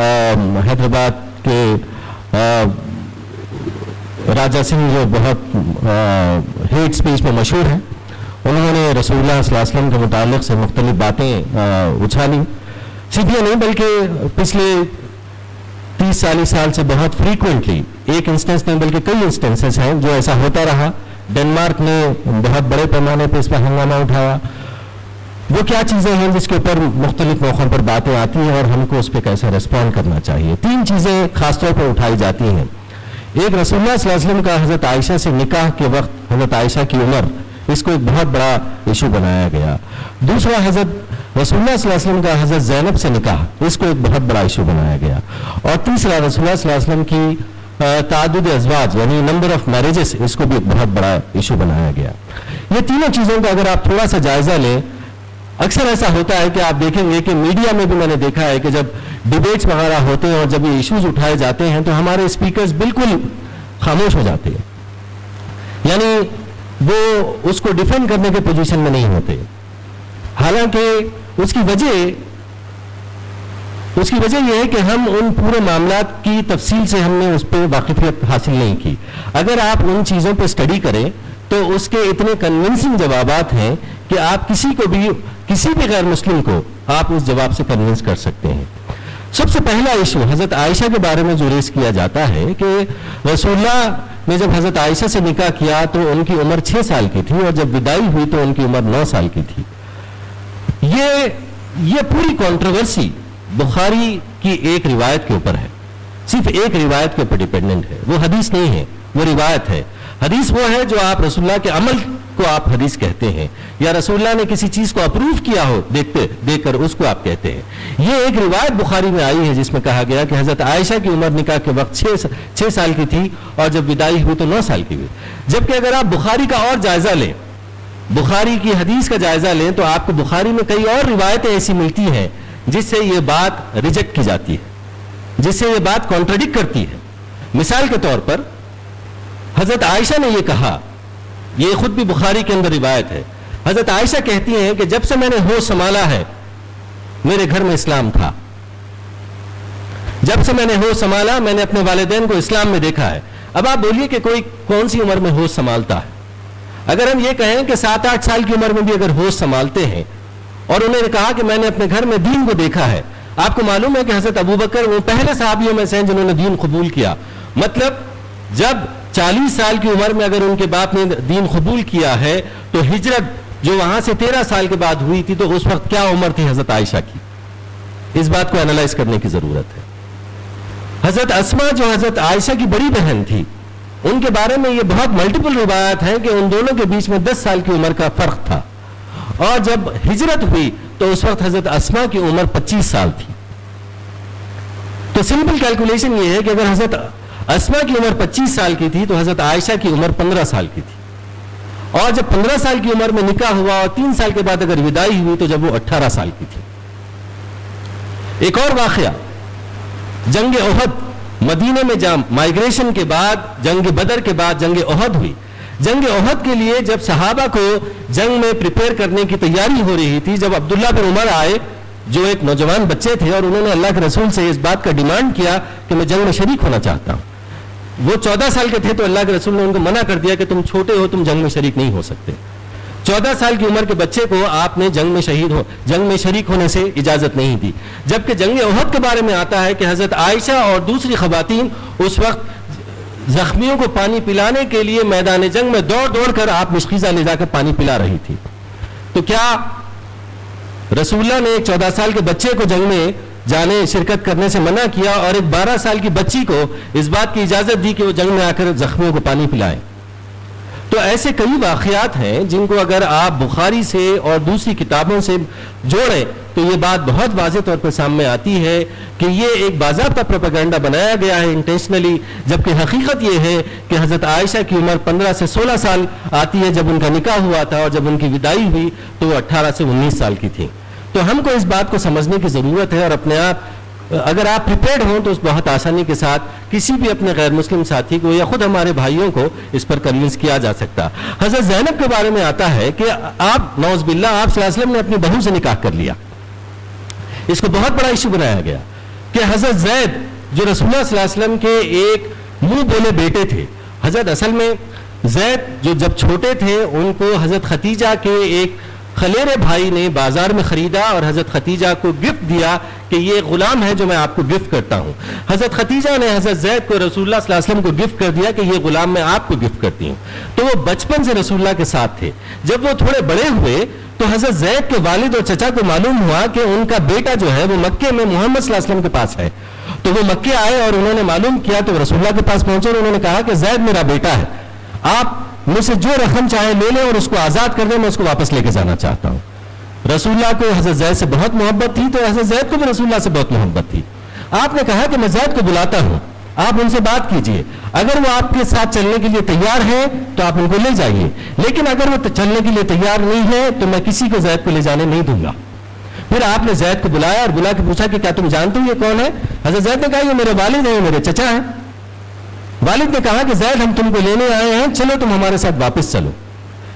حیدرآباد کے راجہ سنگھ جو بہت ہیٹ سپیچ میں مشہور ہیں, انہوں نے رسول اللہ صلی اللہ علیہ وسلم کے متعلق سے مختلف باتیں اچھالی. سیدھی نہیں بلکہ پچھلے 30-40 سال سے بہت فریکوینٹلی, ایک انسٹنس نہیں بلکہ کئی انسٹنسز ہیں جو ایسا ہوتا رہا. ڈنمارک نے بہت بڑے پیمانے پہ اس پر ہنگامہ اٹھایا. وہ کیا چیزیں ہیں جس کے اوپر مختلف موقعوں پر باتیں آتی ہیں اور ہم کو اس پہ کیسے ریسپونڈ کرنا چاہیے؟ 3 چیزیں خاص طور پر اٹھائی جاتی ہیں. ایک رسول اللہ صلی اللہ علیہ وسلم کا حضرت عائشہ سے نکاح کے وقت حضرت عائشہ کی عمر, اس کو ایک بہت بڑا ایشو بنایا گیا. دوسرا حضرت رسول اللہ صلی اللہ علیہ وسلم کا حضرت زینب سے نکاح, اس کو ایک بہت بڑا ایشو بنایا گیا. اور تیسرا رسول اللہ صلی اللہ علیہ وسلم کی تعدد ازواج یعنی نمبر آف میرجز, اس کو بھی ایک بہت بڑا ایشو بنایا گیا. یہ تینوں چیزوں کا اگر آپ تھوڑا سا جائزہ لیں, اکثر ایسا ہوتا ہے کہ آپ دیکھیں گے کہ میڈیا میں بھی میں نے دیکھا ہے کہ جب ڈیبیٹس وغیرہ ہوتے ہیں اور جب یہ ایشوز اٹھائے جاتے ہیں تو ہمارے اسپیکرز بالکل خاموش ہو جاتے ہیں, یعنی وہ اس کو ڈیفینڈ کرنے کے پوزیشن میں نہیں ہوتے. حالانکہ اس کی وجہ یہ ہے کہ ہم ان پورے معاملات کی تفصیل سے ہم نے اس پہ واقفیت حاصل نہیں کی. اگر آپ ان چیزوں پہ اسٹڈی کریں تو اس کے اتنے کنونسنگ جوابات ہیں کہ آپ کسی بھی غیر مسلم کو آپ اس جواب سے کنونس کر سکتے ہیں. سب سے پہلا ایشو حضرت عائشہ کے بارے میں جو ریز کیا جاتا ہے کہ رسول اللہ نے جب حضرت عائشہ سے نکاح کیا تو ان کی عمر 6 سال کی تھی اور جب وداعی ہوئی تو ان کی عمر 9 سال کی تھی. یہ پوری کنٹروورسی بخاری کی ایک روایت کے اوپر ہے, صرف ایک روایت کے اوپر ڈیپینڈنٹ ہے. وہ حدیث نہیں ہے, وہ روایت ہے. حدیث وہ ہے جو آپ رسول اللہ کے عمل کو آپ حدیث کہتے ہیں, یا رسول اللہ نے کسی چیز کو اپروو کیا ہو دیکھ کر اس کو آپ کہتے ہیں. یہ ایک روایت بخاری میں آئی ہے جس میں کہا گیا کہ حضرت عائشہ کی عمر نکاح کے وقت 6 سال کی تھی اور جب وداعی ہوئی تو 9 سال کی ہوئی. جبکہ اگر آپ بخاری کا اور جائزہ لیں, بخاری کی حدیث کا جائزہ لیں, تو آپ کو بخاری میں کئی اور روایتیں ایسی ملتی ہیں جس سے یہ بات ریجیکٹ کی جاتی ہے, جس سے یہ بات کانٹرڈکٹ کرتی ہے. مثال کے طور پر حضرت عائشہ نے یہ کہا, یہ خود بھی بخاری کے اندر روایت ہے, حضرت عائشہ کہتی ہیں کہ جب سے میں نے ہوش سنبھالا ہے میرے گھر میں اسلام تھا. جب سے میں نے ہوش سنبھالا میں نے اپنے والدین کو اسلام میں دیکھا ہے. اب آپ بولیے کہ کوئی کون سی عمر میں ہوش سنبھالتا ہے؟ اگر ہم یہ کہیں کہ 7-8 سال کی عمر میں بھی اگر ہوش سنبھالتے ہیں, اور انہوں نے کہا کہ میں نے اپنے گھر میں دین کو دیکھا ہے. آپ کو معلوم ہے کہ حضرت ابوبکر وہ پہلے صحابیوں میں سے ہیں جنہوں نے دین قبول کیا. مطلب جب 40 سال کی عمر میں اگر ان کے باپ نے دین قبول کیا ہے تو ہجرت جو وہاں سے 13 سال کے بعد ہوئی تھی تو اس وقت کیا عمر تھی حضرت عائشہ کی؟ اس بات کو انالائز کرنے کی ضرورت ہے. حضرت اسما جو حضرت عائشہ کی بڑی بہن تھی, ان کے بارے میں یہ بہت ملٹیپل روایات ہیں کہ ان دونوں کے بیچ میں 10 سال کی عمر کا فرق تھا, اور جب ہجرت ہوئی تو اس وقت حضرت اسما کی عمر 25 سال تھی. تو سمپل کیلکولیشن یہ ہے کہ اگر حضرت اسما کی عمر 25 سال کی تھی تو حضرت عائشہ کی عمر 15 سال کی تھی, اور جب 15 سال کی عمر میں نکاح ہوا اور 3 سال کے بعد اگر وداعی ہوئی تو جب وہ 18 سال کی تھی. ایک اور واقعہ, جنگ احد, مدینے میں مائیگریشن کے بعد جنگ بدر کے بعد جنگ احد ہوئی. جنگ احد کے لیے جب صحابہ کو جنگ میں پریپیئر کرنے کی تیاری ہو رہی تھی, جب عبداللہ بن عمر آئے جو ایک نوجوان بچے تھے, اور انہوں نے اللہ کے رسول سے اس بات کا ڈیمانڈ کیا کہ میں جنگ میں شریک ہونا چاہتا ہوں. وہ 14 سال کے تھے تو اللہ کے رسول نے ان کو منع کر دیا کہ تم چھوٹے ہو, تم جنگ میں شریک نہیں ہو سکتے. 14 سال کی عمر کے بچے کو آپ نے جنگ میں شریک ہونے سے اجازت نہیں دی. جبکہ جنگ احد کے بارے میں آتا ہے کہ حضرت عائشہ اور دوسری خواتین اس وقت زخمیوں کو پانی پلانے کے لیے میدان جنگ میں دوڑ دوڑ کر آپ مشکیزہ لے جا کر پانی پلا رہی تھی. تو کیا رسول اللہ نے ایک 14 سال کے بچے کو جنگ میں شرکت کرنے سے منع کیا اور ایک 12 سال کی بچی کو اس بات کی اجازت دی کہ وہ جنگ میں آ کر زخمیوں کو پانی پلائیں؟ تو ایسے کئی واقعات ہیں جن کو اگر آپ بخاری سے اور دوسری کتابوں سے جوڑیں تو یہ بات بہت واضح طور پر سامنے آتی ہے کہ یہ ایک باضابطہ پروپیگنڈا بنایا گیا ہے انٹینشنلی, جبکہ حقیقت یہ ہے کہ حضرت عائشہ کی عمر 15 سے 16 سال آتی ہے جب ان کا نکاح ہوا تھا, اور جب ان کی وداعی ہوئی تو وہ 18 سے 19 سال کی تھی. تو ہم کو اس بات کو سمجھنے کی ضرورت ہے, اور اپنے آپ اگر آپ پریپیئرڈ ہوں تو اس بہت آسانی کے ساتھ کسی بھی اپنے غیر مسلم ساتھی کو یا خود ہمارے بھائیوں کو اس پر کنونس کیا جا سکتا. حضرت زینب کے بارے میں آتا ہے کہ آپ نعوذ باللہ آپ صلی اللہ علیہ وسلم نے اپنی بہو سے نکاح کر لیا. اس کو بہت بڑا ایشو بنایا گیا کہ حضرت زید جو رسول اللہ صلی اللہ علیہ وسلم کے ایک منہ بولے بیٹے تھے, حضرت اصل میں زید جو جب چھوٹے تھے ان کو حضرت ختیجہ کے ایک خلیرے بھائی نے بازار میں خریدا اور حضرت ختیجہ کو گفٹ دیا کہ یہ غلام ہے جو میں آپ کو گفٹ کرتا ہوں. حضرت ختیجہ نے حضرت زید کو رسول اللہ صلی اللہ علیہ وسلم کو گفٹ کر دیا کہ یہ غلام میں آپ کو گفٹ کرتی ہوں. تو وہ بچپن سے رسول اللہ کے ساتھ تھے. جب وہ تھوڑے بڑے ہوئے تو حضرت زید کے والد اور چچا کو معلوم ہوا کہ ان کا بیٹا جو ہے وہ مکے میں محمد صلی اللہ علیہ وسلم کے پاس ہے. تو وہ مکے آئے اور انہوں نے معلوم کیا تو رسول اللہ کے پاس پہنچے اور انہوں نے کہا کہ زید میرا بیٹا ہے, آپ مجھ سے جو رقم چاہے لے لیں اور اس کو آزاد کر دیں, میں اس کو واپس لے کے جانا چاہتا ہوں. رسول اللہ کو حضرت زید سے بہت محبت تھی تو حضرت زید کو بھی رسول اللہ سے بہت محبت تھی. آپ نے کہا کہ میں زید کو بلاتا ہوں, آپ ان سے بات کیجئے, اگر وہ آپ کے ساتھ چلنے کے لیے تیار ہے تو آپ ان کو لے جائیے, لیکن اگر وہ چلنے کے لیے تیار نہیں ہے تو میں کسی کو زید کو لے جانے نہیں دوں گا. پھر آپ نے زید کو بلایا اور بلا کے پوچھا کہ کیا تم جانتے ہو یہ کون ہے؟ حضرت زید نے کہا یہ میرے والد ہیں, میرے چچا ہیں. والد نے کہا کہ زید ہم تم کو لینے آئے ہیں, چلو تم ہمارے ساتھ واپس چلو.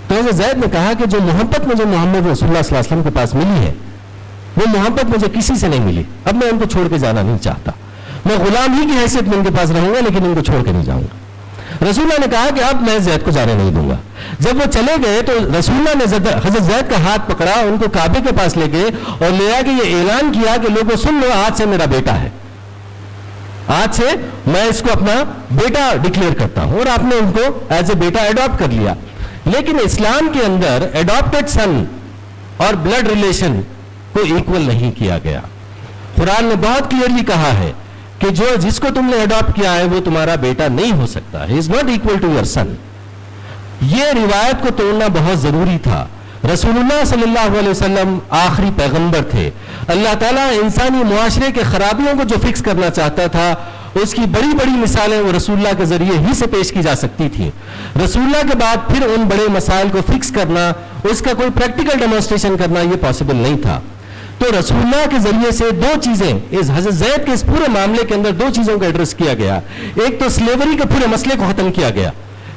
تو حضرت زید نے کہا کہ جو محبت مجھے محمد رسول اللہ صلی اللہ علیہ وسلم کے پاس ملی ہے وہ محبت مجھے کسی سے نہیں ملی, اب میں ان کو چھوڑ کے جانا نہیں چاہتا, میں غلام ہی کی حیثیت میں ان کے پاس رہوں گا لیکن ان کو چھوڑ کے نہیں جاؤں گا. رسول اللہ نے کہا کہ اب میں زید کو جانے نہیں دوں گا. جب وہ چلے گئے تو رسول اللہ نے حضرت زید کا ہاتھ پکڑا, ان کو کعبے کے پاس لے گئے اور لے آ کے یہ اعلان کیا کہ لوگوں سن لو, آج سے میرا بیٹا ہے, آج سے میں اس کو اپنا بیٹا ڈکلیئر کرتا ہوں. اور آپ نے ان کو ایز اے بیٹا اڈاپٹ کر لیا. لیکن اسلام کے اندر اڈاپٹڈ سن اور بلڈ ریلیشن کو ایکول نہیں کیا گیا. قرآن نے بہت کلیئرلی کہا ہے کہ جس کو تم نے اڈاپٹ کیا ہے وہ تمہارا بیٹا نہیں ہو سکتا. He is not equal to your son. یہ روایت کو توڑنا بہت ضروری تھا. رسول اللہ صلی اللہ علیہ وسلم آخری پیغمبر تھے. اللہ تعالیٰ انسانی معاشرے کے خرابیوں کو جو فکس کرنا چاہتا تھا اس کی بڑی بڑی مثالیں وہ رسول اللہ کے ذریعے ہی سے پیش کی جا سکتی تھی. رسول اللہ کے بعد پھر ان بڑے مسائل کو فکس کرنا, اس کا کوئی پریکٹیکل ڈیمونسٹریشن کرنا یہ پاسبل نہیں تھا. تو رسول اللہ کے ذریعے سے دو چیزیں اس حضرت زید کے اس پورے معاملے کے اندر دو چیزوں کو ایڈریس کیا گیا. ایک تو سلیوری کے پورے مسئلے کو ختم کیا گیا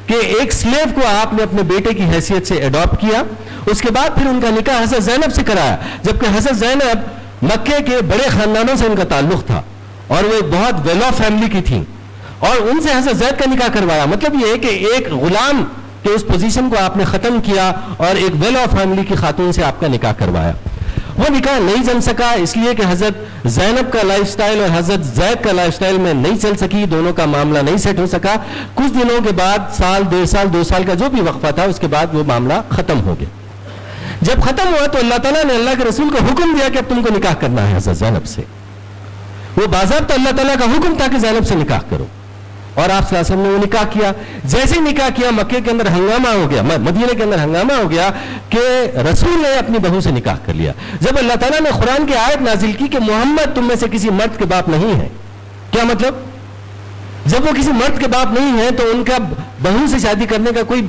کہ ایک سلیو کو آپ نے اپنے بیٹے کی حیثیت سے اڈاپٹ کیا. اس کے بعد پھر ان کا نکاح حضرت زینب سے کرایا, جبکہ حضرت زینب مکے کے بڑے خاندانوں سے ان کا تعلق تھا اور وہ ایک بہت ویل آف فیملی کی تھیں, اور ان سے حضرت زید کا نکاح کروایا. مطلب یہ ہے کہ ایک غلام کے اس پوزیشن کو آپ نے ختم کیا اور ایک ویل آف فیملی کی خاتون سے آپ کا نکاح کروایا. وہ نکاح نہیں جم سکا اس لیے کہ حضرت زینب کا لائف سٹائل اور حضرت زید کا لائف سٹائل میں نہیں چل سکی, دونوں کا معاملہ نہیں سیٹ ہو سکا. کچھ دنوں کے بعد سال 2 سال کا جو بھی وقفہ تھا اس کے بعد وہ معاملہ ختم ہو گیا. جب ختم ہوا تو اللہ تعالیٰ نے اللہ کے رسول کو حکم دیا کہ اب تم کو نکاح کرنا ہے حضرت زینب سے. وہ باضابطہ اللہ تعالیٰ کا حکم تھا کہ زینب سے نکاح کرو, اور آپ صلی اللہ علیہ وسلم نے وہ نکاح کیا. جیسے نکاح کیا مکے کے اندر ہنگامہ ہو گیا, مدینے کے اندر ہنگامہ ہو گیا کہ رسول نے اپنی بہو سے نکاح کر لیا. جب اللہ تعالیٰ نے قرآن کی آیت نازل کی کہ محمد تم میں سے کسی مرد کے باپ نہیں ہے, کیا مطلب؟ جب وہ کسی مرد کے باپ نہیں ہے تو ان کا بہو سے شادی کرنے کا کوئی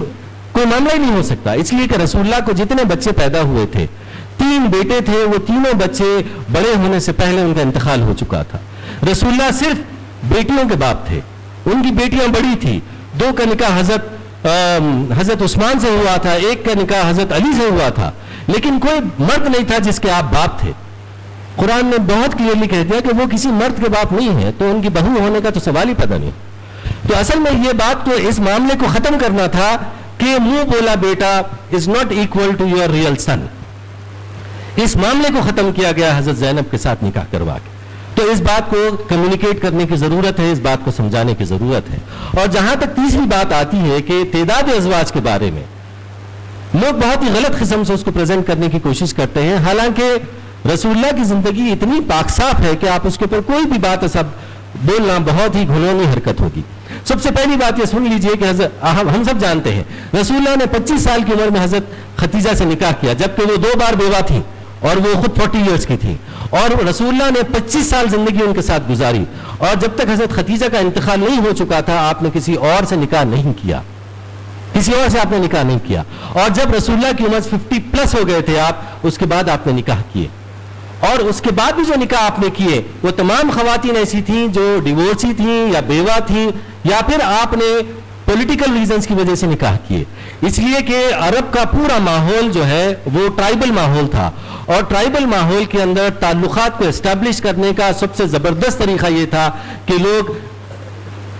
معاملہ ہی نہیں ہو سکتا. اس لیے کہ رسول اللہ کو جتنے بچے پیدا ہوئے تھے, 3 بیٹے تھے, وہ تینوں بچے بڑے ہونے سے پہلے ان کا انتقال ہو چکا تھا. رسول اللہ صرف بیٹیوں کے باپ تھے, ان کی بیٹیاں بڑی تھی. 2 کا نکاح حضرت عثمان سے ہوا تھا, 1 کا نکاح حضرت علی سے ہوا تھا, لیکن کوئی مرد نہیں تھا جس کے آپ باپ تھے. قرآن نے بہت کلیئرلی کہہ دیا کہ وہ کسی مرد کے باپ نہیں ہے, تو ان کی بہو ہونے کا تو سوال ہی پیدا نہیں. تو اصل میں یہ بات تو اس معاملے کو ختم کرنا تھا کہ منہ بولا بیٹا is not equal to your real son. اس معاملے کو ختم کیا گیا حضرت زینب کے ساتھ نکاح کروا کے. تو اس بات کو کمیونیکیٹ کرنے کی ضرورت ہے, اس بات کو سمجھانے کی ضرورت ہے. اور جہاں تک تیسری بات آتی ہے کہ تعداد ازواج کے بارے میں لوگ بہت ہی غلط قسم سے اس کو پریزنٹ کرنے کی کوشش کرتے ہیں, حالانکہ رسول اللہ کی زندگی اتنی پاک صاف ہے کہ آپ اس کے اوپر کوئی بھی بات ایسا بولنا بہت ہی گھنونی حرکت ہوگی. سب سے پہلی بات یہ سن لیجئے کہ ہم سب جانتے ہیں رسول اللہ نے 25 سال کی عمر میں حضرت خدیجہ سے نکاح کیا, جبکہ وہ 2 بار بیوہ تھی اور وہ خود 40 ایئرس کی تھی, اور رسول اللہ نے 25 سال زندگی ان کے ساتھ گزاری, اور جب تک حضرت خدیجہ کا انتقال نہیں ہو چکا تھا آپ نے کسی اور سے نکاح نہیں کیا, کسی اور سے آپ نے نکاح نہیں کیا. اور جب رسول اللہ کی عمر 50+ ہو گئے تھے آپ, اس کے بعد آپ نے نکاح کیے, اور اس کے بعد بھی جو نکاح آپ نے کیے وہ تمام خواتین ایسی تھیں جو ڈیورسی تھیں یا بیوہ تھیں, یا پھر آپ نے پولیٹیکل ریزنز کی وجہ سے نکاح کیے. اس لیے کہ عرب کا پورا ماحول جو ہے وہ ٹرائبل ماحول تھا, اور ٹرائبل ماحول کے اندر تعلقات کو اسٹیبلش کرنے کا سب سے زبردست طریقہ یہ تھا کہ لوگ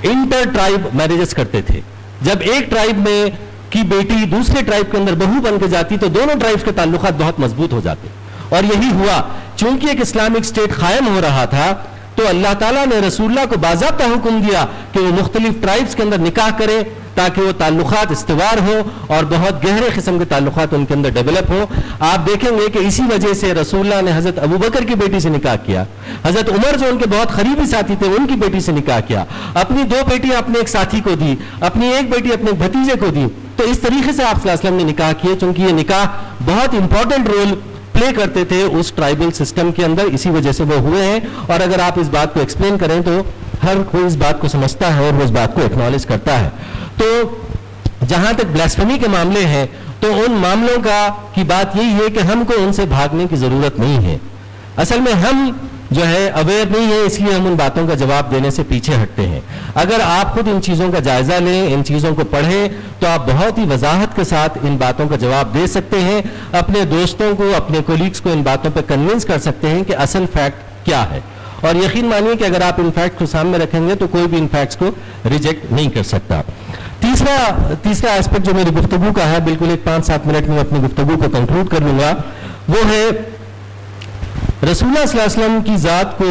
انٹر ٹرائب میرجز کرتے تھے. جب ایک ٹرائب میں کی بیٹی دوسرے ٹرائب کے اندر بہو بن کے جاتی تو دونوں ٹرائبز کے تعلقات بہت مضبوط ہو جاتے, اور یہی ہوا. چونکہ ایک اسلامک اسٹیٹ قائم ہو رہا تھا تو اللہ تعالیٰ نے رسول اللہ کو باضابطہ حکم دیا کہ وہ مختلف ٹرائبز کے اندر نکاح کرے تاکہ وہ تعلقات استوار ہوں اور بہت گہرے قسم کے تعلقات ان کے اندر ڈیولپ ہوں. آپ دیکھیں گے کہ اسی وجہ سے رسول اللہ نے حضرت ابو بکر کی بیٹی سے نکاح کیا, حضرت عمر جو ان کے بہت قریبی ساتھی تھے ان کی بیٹی سے نکاح کیا, اپنی 2 بیٹیاں اپنے ایک ساتھی کو دی, اپنی 1 بیٹی اپنے ایک بھتیجے کو دی. تو اس طریقے سے آپ صلی اللہ علیہ وسلم نے نکاح کیے, چونکہ یہ نکاح بہت امپورٹنٹ رول پلے کرتے تھے اس ٹرائبل سسٹم کے اندر, اسی وجہ سے وہ ہوئے ہیں. اور اگر آپ اس بات کو ایکسپلین کریں تو ہر کوئی اس بات کو سمجھتا ہے اور وہ اس بات کو ایکنالج کرتا ہے. تو جہاں تک بلاسفیمی کے معاملے ہیں تو ان معاملوں کی بات یہی ہے کہ ہم کو ان سے بھاگنے کی ضرورت نہیں ہے. اصل میں ہم جو ہے اویئر نہیں ہے, اس لیے ہم ان باتوں کا جواب دینے سے پیچھے ہٹتے ہیں. اگر آپ خود ان چیزوں کا جائزہ لیں, ان چیزوں کو پڑھیں, تو آپ بہت ہی وضاحت کے ساتھ ان باتوں کا جواب دے سکتے ہیں, اپنے دوستوں کو, اپنے کولیگز کو ان باتوں پہ کنونس کر سکتے ہیں کہ اصل فیکٹ کیا ہے. اور یقین مانیے کہ اگر آپ ان فیکٹ کو سامنے رکھیں گے تو کوئی بھی ان فیکٹس کو ریجیکٹ نہیں کر سکتا. تیسرا ایسپیکٹ جو میری گفتگو کا ہے, بالکل ایک 5-7 منٹ میں اپنی گفتگو کو کنکلوڈ کر لوں گا, وہ ہے رسول اللہ صلی اللہ علیہ وسلم کی ذات کو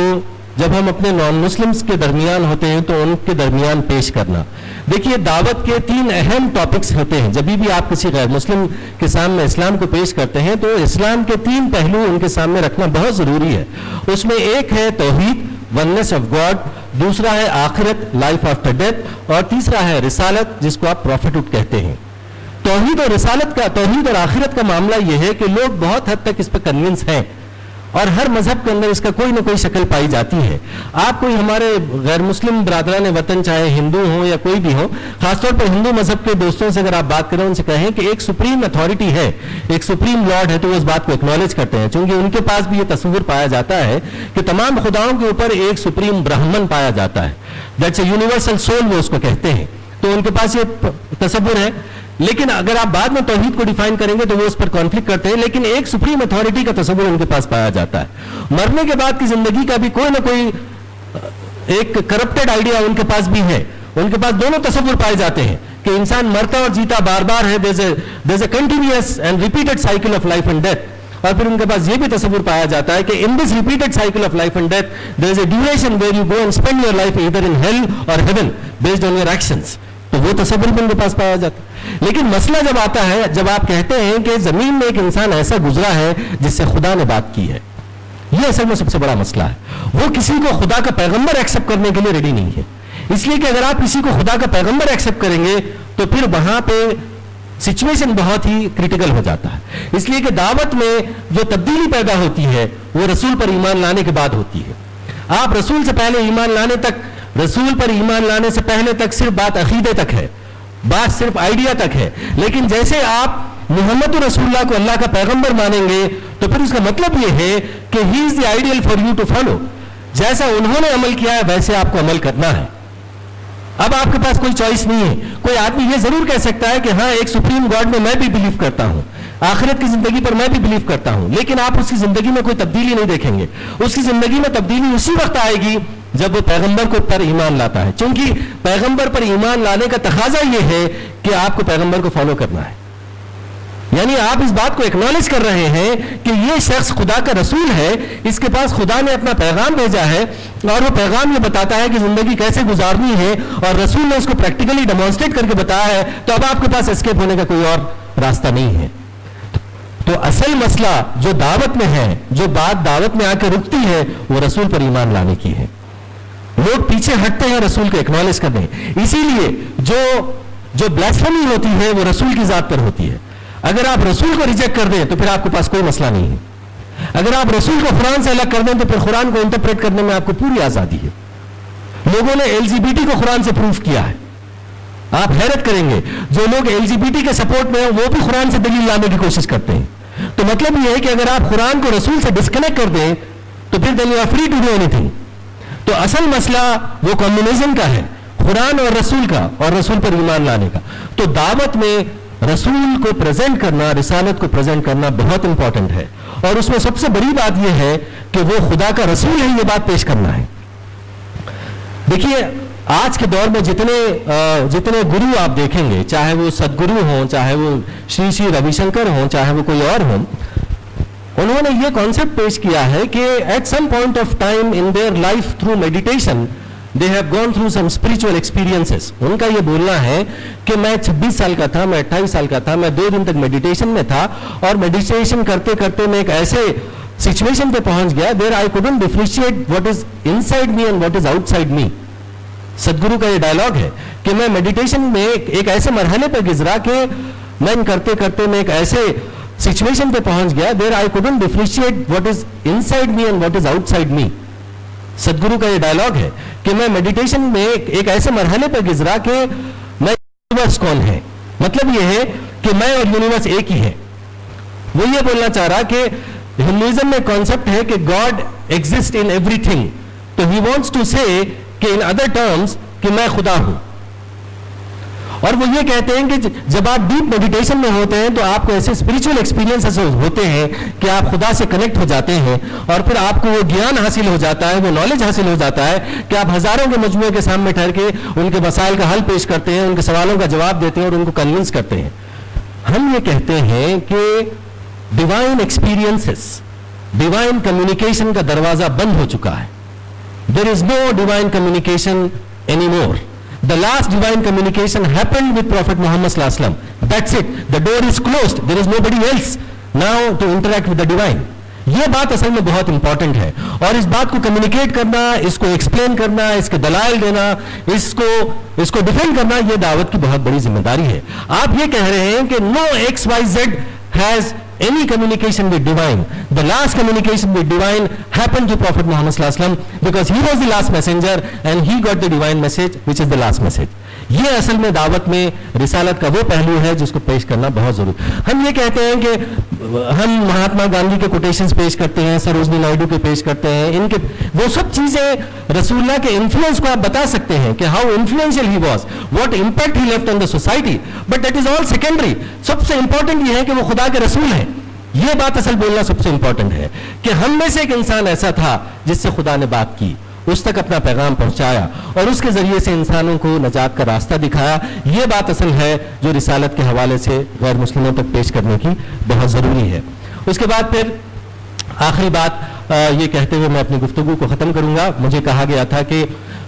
جب ہم اپنے نان مسلمز کے درمیان ہوتے ہیں تو ان کے درمیان پیش کرنا. دیکھیے دعوت کے 3 اہم ٹاپکس ہوتے ہیں. جب بھی آپ کسی غیر مسلم کے سامنے اسلام کو پیش کرتے ہیں تو اسلام کے 3 پہلو ان کے سامنے رکھنا بہت ضروری ہے. اس میں ایک ہے توحید, وننس آف گاڈ, دوسرا ہے آخرت, لائف آفٹر ڈیتھ, اور تیسرا ہے رسالت جس کو آپ پروفیٹہڈ کہتے ہیں. توحید اور رسالت کا، توحید اور آخرت کا معاملہ یہ ہے کہ لوگ بہت حد تک اس پہ کنونس ہیں، اور ہر مذہب کے اندر اس کا کوئی نہ کوئی شکل پائی جاتی ہے. آپ کوئی ہمارے غیر مسلم برادران وطن چاہے ہندو ہوں یا کوئی بھی ہو، خاص طور پر ہندو مذہب کے دوستوں سے اگر آپ بات کریں، ان سے کہیں کہ ایک سپریم اتھارٹی ہے، ایک سپریم لارڈ ہے، تو وہ اس بات کو ایکنالج کرتے ہیں، چونکہ ان کے پاس بھی یہ تصور پایا جاتا ہے کہ تمام خداؤں کے اوپر ایک سپریم برہمن پایا جاتا ہے. دیٹس اے یونیورسل سول، وہ اس کو کہتے ہیں. تو ان کے پاس یہ تصور ہے. لیکن اگر آپ بعد میں توحید کو ڈیفائن کریں گے تو وہ اس پر کانفلکٹ کرتے ہیں، لیکن ایک سپریم اتھارٹی کا تصور ان کے پاس پایا جاتا ہے. مرنے کے بعد کی زندگی کا بھی کوئی نہ کوئی ایک کرپٹڈ آئیڈیا ان کے پاس بھی ہے. ان کے پاس دونوں تصور پائے جاتے ہیں کہ انسان مرتا اور جیتا بار بار ہے. there's a continuous and repeated cycle of life and death. اور پھر ان کے پاس یہ بھی تصور پایا جاتا ہے کہ in this repeated cycle of life and death there is a duration where you go and spend your life either in hell or heaven based on your actions. تو وہ تصور بھی ان کے پاس پایا جاتا ہے. لیکن مسئلہ جب آتا ہے، جب آپ کہتے ہیں کہ زمین میں ایک انسان ایسا گزرا ہے جس سے خدا نے بات کی ہے، یہ اصل میں سب سے بڑا مسئلہ ہے. وہ کسی کو خدا کا پیغمبر ایکسپٹ کرنے کے لیے ریڈی نہیں ہے. اس لیے کہ اگر آپ کسی کو خدا کا پیغمبر ایکسپٹ کریں گے تو پھر وہاں پہ سچویشن بہت ہی کریٹیکل ہو جاتا ہے. اس لیے کہ دعوت میں جو تبدیلی پیدا ہوتی ہے وہ رسول پر ایمان لانے کے بعد ہوتی ہے. آپ رسول سے پہلے ایمان لانے تک، رسول پر ایمان لانے سے پہلے تک صرف بات عقیدے تک ہے، بات صرف آئیڈیا تک ہے. لیکن جیسے آپ محمد رسول اللہ کو اللہ کا پیغمبر مانیں گے تو پھر اس کا مطلب یہ ہے کہ he is the ideal for you to follow. جیسا انہوں نے عمل کیا ہے ویسے آپ کو عمل کرنا ہے. اب آپ کے پاس کوئی چوائس نہیں ہے. کوئی آدمی یہ ضرور کہہ سکتا ہے کہ ہاں ایک سپریم گاڈ میں میں بھی بلیو کرتا ہوں، آخرت کی زندگی پر میں بھی بلیو کرتا ہوں، لیکن آپ اس کی زندگی میں کوئی تبدیلی نہیں دیکھیں گے. اس کی زندگی میں تبدیلی اسی وقت آئے گی جب وہ پیغمبر کو پر ایمان لاتا ہے. چونکہ پیغمبر پر ایمان لانے کا تقاضا یہ ہے کہ آپ کو پیغمبر کو فالو کرنا ہے. یعنی آپ اس بات کو ایکنالج کر رہے ہیں کہ یہ شخص خدا کا رسول ہے، اس کے پاس خدا نے اپنا پیغام بھیجا ہے اور وہ پیغام یہ بتاتا ہے کہ زندگی کیسے گزارنی ہے، اور رسول نے اس کو پریکٹیکلی ڈیمانسٹریٹ کر کے بتایا ہے. تو اب آپ کے پاس اسکیپ ہونے کا کوئی اور راستہ نہیں ہے. تو اصل مسئلہ جو دعوت میں ہے، جو بات دعوت میں آ کے رکتی ہے، وہ رسول پر ایمان لانے کی ہے. لوگ پیچھے ہٹتے ہیں رسول کو ایکنالج کرنے. اسی لیے جو بلاسفیمی ہوتی ہے وہ رسول کی ذات پر ہوتی ہے. اگر آپ رسول کو ریجیکٹ کر دیں تو پھر آپ کے پاس کوئی مسئلہ نہیں ہے. اگر آپ رسول کو قرآن سے الگ کر دیں تو پھر قرآن کو انٹرپریٹ کرنے میں آپ کو پوری آزادی ہے. لوگوں نے LGBT کو قرآن سے پروف کیا ہے. آپ حیرت کریں گے جو لوگ LGBT کے سپورٹ میں ہیں وہ بھی قرآن سے دلیل لانے کی کوشش کرتے ہیں. تو مطلب یہ ہے کہ اگر آپ قرآن کو رسول سے ڈسکنیکٹ کر دیں تو پھر then you are free to do anything. تو اصل مسئلہ وہ کمیونزم کا ہے، قرآن اور رسول کا، اور رسول پر ایمان لانے کا. تو دعوت میں رسول کو پریزنٹ کرنا، رسالت کو پریزنٹ کرنا بہت امپورٹنٹ ہے. اور اس میں سب سے بڑی بات یہ ہے کہ وہ خدا کا رسول ہے، یہ بات پیش کرنا ہے. دیکھیے آج کے دور میں جتنے گرو آپ دیکھیں گے، چاہے وہ سدگرو ہوں، چاہے وہ شری روی شنکر ہوں، چاہے وہ کوئی اور ہوں، انہوں نے یہ کانسیپٹ پیش کیا ہے کہ at some point of time in their life through meditation they have gone through some spiritual experiences. ان کا یہ بولنا ہے کہ میں 26 سال کا تھا، میں 28 سال کا تھا، میں 2 دن تک میڈیٹیشن میں تھا، اور میڈیٹیشن کرتے کرتے میں ایک ایسے سچویشن پہ پہنچ گیا there I couldn't differentiate what is inside me and what is outside me. Sadhguru کا یہ ڈائلاگ ہے کہ میں میڈیٹیشن میں ایک ایسے مرحلے پہ گزرا کہ میں کرتے کرتے میں ایک ایسے سچویشن پہ پہنچ گیا there I couldn't differentiate what is inside me and what is outside me. Sadhguru کا یہ ڈائلاگ ہے کہ میں میڈیٹیشن میں ایک ایسے مرحلے پہ گزرا کہ میں یونیورس کون ہے، مطلب یہ ہے کہ میں اور یونیورس ایک ہی ہے. وہ یہ بولنا چاہ رہا کہ ہندوازم میں کانسیپٹ ہے کہ God exist in every thing. تو ہی وانٹس ٹو سے کہ ان ادر ٹرمز کہ میں خدا ہوں. اور وہ یہ کہتے ہیں کہ جب آپ ڈیپ میڈیٹیشن میں ہوتے ہیں تو آپ کو ایسے اسپرچل ایکسپیرینس ہوتے ہیں کہ آپ خدا سے کنیکٹ ہو جاتے ہیں، اور پھر آپ کو وہ گیان حاصل ہو جاتا ہے، وہ نالج حاصل ہو جاتا ہے کہ آپ ہزاروں کے مجموعے کے سامنے ٹھہر کے ان کے مسائل کا حل پیش کرتے ہیں، ان کے سوالوں کا جواب دیتے ہیں اور ان کو کنونس کرتے ہیں. ہم یہ کہتے ہیں کہ ڈیوائن ایکسپیرینسز، ڈیوائن کمیونیکیشن کا دروازہ بند ہو چکا ہے. There is no divine communication anymore. The last divine communication happened with Prophet Muhammad sallallahu alaihi wasallam. That's it. The door is closed. There is nobody else now to interact with the divine. یہ بات اصل میں بہت important ہے, اور اس بات کو communicate کرنا, اس کو ایکسپلین کرنا, اس کے دلائل دینا, اس کو ڈیفینڈ کرنا, یہ دعوت کی بہت بڑی ذمہ داری ہے. آپ یہ کہہ رہے ہیں کہ no XYZ has any communication with divine. The last communication with divine happened to Prophet Muhammad sallallahu alaihi wasallam because he was the last messenger and he got the divine message which is the last message. یہ اصل میں دعوت میں رسالت کا وہ پہلو ہے جس کو پیش کرنا بہت ضروری. ہم یہ کہتے ہیں کہ ہم مہاتما گاندھی کے کوٹیشنز پیش کرتے ہیں, سروجنی نائیڈو کے پیش کرتے ہیں, ان کے وہ سب چیزیں رسول اللہ کے انفلوئنس کو آپ بتا سکتے ہیں کہ how influential he was, what impact he left on the society, but that is all secondary. سب سے امپورٹنٹ یہ ہے کہ وہ خدا کے رسول ہیں. یہ بات اصل بولنا سب سے امپورٹنٹ ہے کہ ہم میں سے ایک انسان ایسا تھا جس سے خدا نے بات کی, اس تک اپنا پیغام پہنچایا اور اس کے ذریعے سے انسانوں کو نجات کا راستہ دکھایا. یہ بات اصل ہے جو رسالت کے حوالے سے غیر مسلموں تک پیش کرنے کی بہت ضروری ہے. اس کے بعد پھر آخری بات یہ کہتے ہوئے میں اپنی گفتگو کو ختم کروں گا. مجھے کہا گیا تھا کہ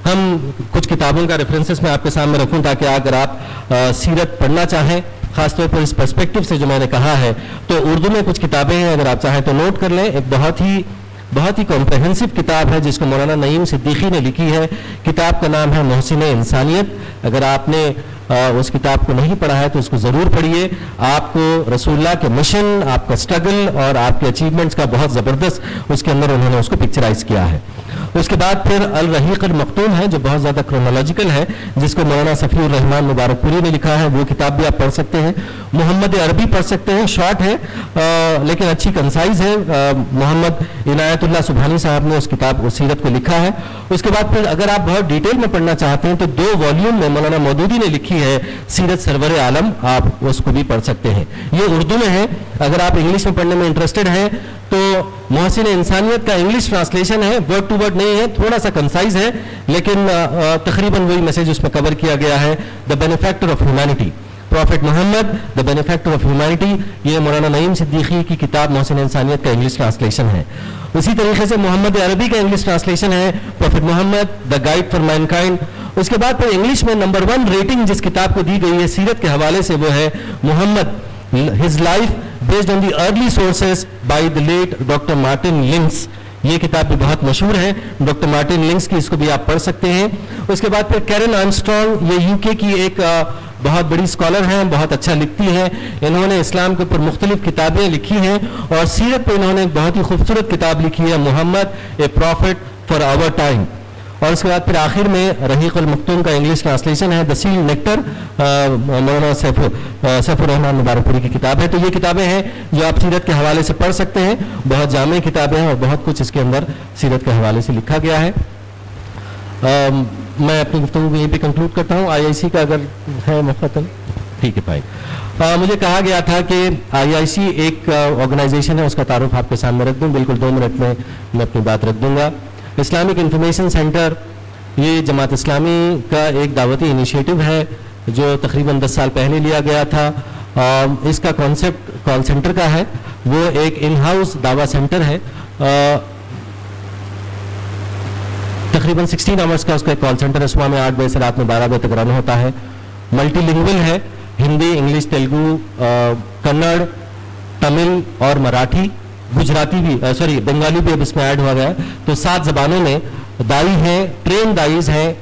ہم کچھ کتابوں کا ریفرنسز میں آپ کے سامنے رکھوں تاکہ اگر آپ سیرت پڑھنا چاہیں, خاص طور پر اس پرسپیکٹو سے جو میں نے کہا ہے, تو اردو میں کچھ کتابیں ہیں, اگر آپ چاہیں تو نوٹ کر لیں. ایک بہت ہی کمپریہنسو کتاب ہے جس کو مولانا نعیم صدیقی نے لکھی ہے. کتاب کا نام ہے محسن انسانیت. اگر آپ نے اس کتاب کو نہیں پڑھا ہے تو اس کو ضرور پڑھیے. آپ کو رسول اللہ کے مشن, آپ کا اسٹرگل اور آپ کے اچیومنٹس کا بہت زبردست اس کے اندر انہوں نے اس کو پکچرائز کیا ہے. اس کے بعد پھر الرحیق المختوم ہے جو بہت زیادہ کرونالوجیکل ہے, جس کو مولانا صفی الرحمان مبارک پوری نے لکھا ہے. وہ کتاب بھی آپ پڑھ سکتے ہیں. محمد عربی پڑھ سکتے ہیں, شارٹ ہے لیکن اچھی کنسائز ہے. محمد عنایت اللہ سبحانی صاحب نے اس کتاب کو سیرت کو لکھا ہے. اس کے بعد پھر اگر آپ بہت ڈیٹیل میں پڑھنا چاہتے ہیں تو 2 والیوم میں مولانا مودودی نے لکھی ہے سیرت سرور عالم, آپ اس کو بھی پڑھ سکتے ہیں. یہ اردو میں ہے. اگر آپ انگلش میں پڑھنے میں انٹرسٹڈ ہیں تو محسن انسانیت کا انگلش ٹرانسلیشن ہے, ورڈ ٹو ورڈ نہیں ہے, تھوڑا سا کنسائز ہے لیکن تقریباً وہی میسج اس میں کور کیا گیا ہے. The benefactor of humanity, prophet Muhammad the benefactor of humanity, یہ مولانا نعیم صدیقی کی کتاب محسن انسانیت کا انگلش ٹرانسلیشن ہے. اسی طریقے سے محمد عربی کا انگلش ٹرانسلیشن ہے prophet Muhammad the guide for mankind. اس کے بعد پھر انگلش میں نمبر 1 ریٹنگ جس کتاب کو دی گئی ہے سیرت کے حوالے سے وہ ہے Muhammad his life based on the early sources by the late doctor Martin Lings. یہ کتاب بھی بہت مشہور ہے ڈاکٹر مارٹن لنکس کی, اس کو بھی آپ پڑھ سکتے ہیں. اس کے بعد پھر کیرن آرمسٹرانگ, یہ UK کی ایک بہت بڑی اسکالر ہیں, بہت اچھا لکھتی ہیں. انہوں نے اسلام کے اوپر مختلف کتابیں لکھی ہیں اور سیرت پہ انہوں نے ایک بہت ہی خوبصورت کتاب لکھی ہے محمد اے پروفٹ فار آور ٹائم. اور اس کے بعد پھر آخر میں رحیق المختوم کا انگلش ٹرانسلیشن ہے دا سیل نیکٹر, مولانا سیف الرحمان مبارک پوری کی کتاب ہے. تو یہ کتابیں ہیں جو آپ سیرت کے حوالے سے پڑھ سکتے ہیں. بہت جامع کتابیں ہیں اور بہت کچھ اس کے اندر سیرت کے حوالے سے لکھا گیا ہے. میں اپنی گفتگو کو یہیں پہ کنکلوڈ کرتا ہوں. IIC کا اگر ہے مختلف ٹھیک ہے بھائی. مجھے کہا گیا تھا کہ IIC ایک آرگنائزیشن ہے, اس کا تعارف آپ کے سامنے رکھ دوں. بالکل 2 منٹ میں اپنی بات رکھ دوں گا. اسلامک انفارمیشن سینٹر یہ جماعت اسلامی کا ایک دعوتی انیشیٹو ہے جو تقریباً 10 سال پہلے لیا گیا تھا. اس کا کانسیپٹ کال سینٹر کا ہے. وہ ایک ان ہاؤس دعویٰ سینٹر ہے. تقریباً 16 آورس کا اس کا ایک کال سینٹر ہے. صبح میں 8 بجے سے رات میں 12 بجے تک رن ہوتا ہے. ملٹی لنگول ہے, ہندی, انگلش, تیلگو, کنڑ, تمل اور مراٹھی, گجراتی بھی بنگالی بھی اب اس میں ایڈ ہوا گیا ہے. تو 7 زبانوں میں دائی ہیں, ٹرین دائیز ہیں.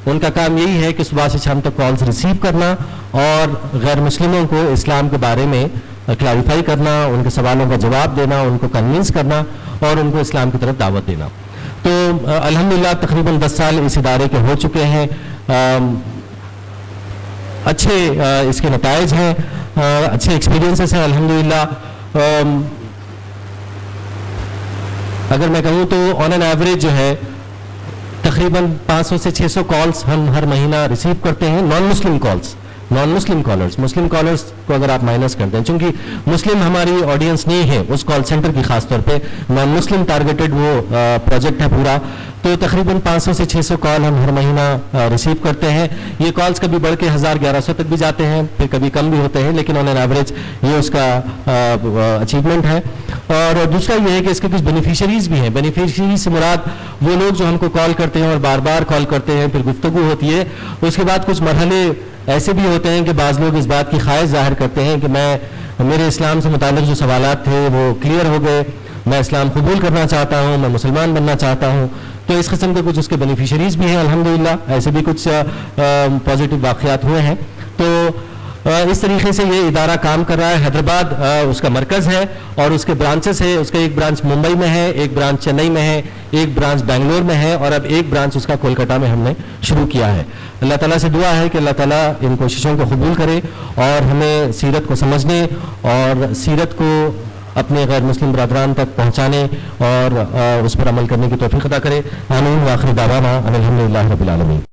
ان کا کام یہی ہے کہ صبح سے شام تک کالز ریسیو کرنا اور غیر مسلموں کو اسلام کے بارے میں کلیریفائی کرنا, ان کے سوالوں کا جواب دینا, ان کو کنونس کرنا اور ان کو اسلام کی طرف دعوت دینا. تو الحمدللہ تقریباً 10 سال اس ادارے کے ہو چکے ہیں. اچھے اس کے نتائج ہیں, اچھے ایکسپیرینسز ہیں الحمدللہ. اگر میں کہوں تو آن این ایوریج جو ہے تقریباً 500 سے 600 کالز ہم ہر مہینہ ریسیو کرتے ہیں. نان مسلم کالرز, مسلم کالرز کو اگر آپ مائنس کر دیں, چونکہ مسلم ہماری آڈینس نہیں ہے اس کال سینٹر کی, خاص طور پہ نان مسلم ٹارگیٹڈ وہ پروجیکٹ ہے پورا. تو تقریباً 500 سے 600 کال ہم ہر مہینہ ریسیو کرتے ہیں. یہ کالز کبھی بڑھ کے 1000-1100 تک بھی جاتے ہیں, پھر کبھی کم بھی ہوتے ہیں, لیکن آن این ایوریج یہ اس کا اچیومنٹ ہے. اور دوسرا یہ ہے کہ اس کے کچھ بینیفیشریز بھی ہیں. بینیفیشریز سے مراد وہ لوگ جو ہم کو کال کرتے ہیں اور بار بار کال کرتے ہیں, پھر گفتگو ہوتی ہے. اس کے بعد کچھ مرحلے ایسے بھی ہوتے ہیں کہ بعض لوگ اس بات کی خواہش ظاہر کرتے ہیں کہ میرے اسلام سے متعلق جو سوالات تھے وہ کلیئر ہو گئے, میں اسلام قبول کرنا چاہتا ہوں، میں مسلمان بننا چاہتا ہوں. تو اس قسم کے کچھ اس کے بینیفیشریز بھی ہیں الحمدللہ. ایسے بھی کچھ پازیٹیو واقعات ہوئے ہیں. تو اس طریقے سے یہ ادارہ کام کر رہا ہے. حیدرآباد اس کا مرکز ہے اور اس کے برانچز ہے. اس کا ایک برانچ ممبئی میں ہے، ایک برانچ چنئی میں ہے، ایک برانچ بنگلور میں ہے، اور اب ایک برانچ اس کا کولکتہ میں ہم نے شروع کیا ہے. اللہ تعالیٰ سے دعا ہے کہ اللہ تعالیٰ ان کوششوں کو قبول کرے اور ہمیں سیرت کو سمجھنے اور سیرت کو اپنے غیر مسلم برادران تک پہنچانے اور اس پر عمل کرنے کی توفیق عطا کرے. آمین. وآخر دعوانا ان الحمدللہ رب العالمین.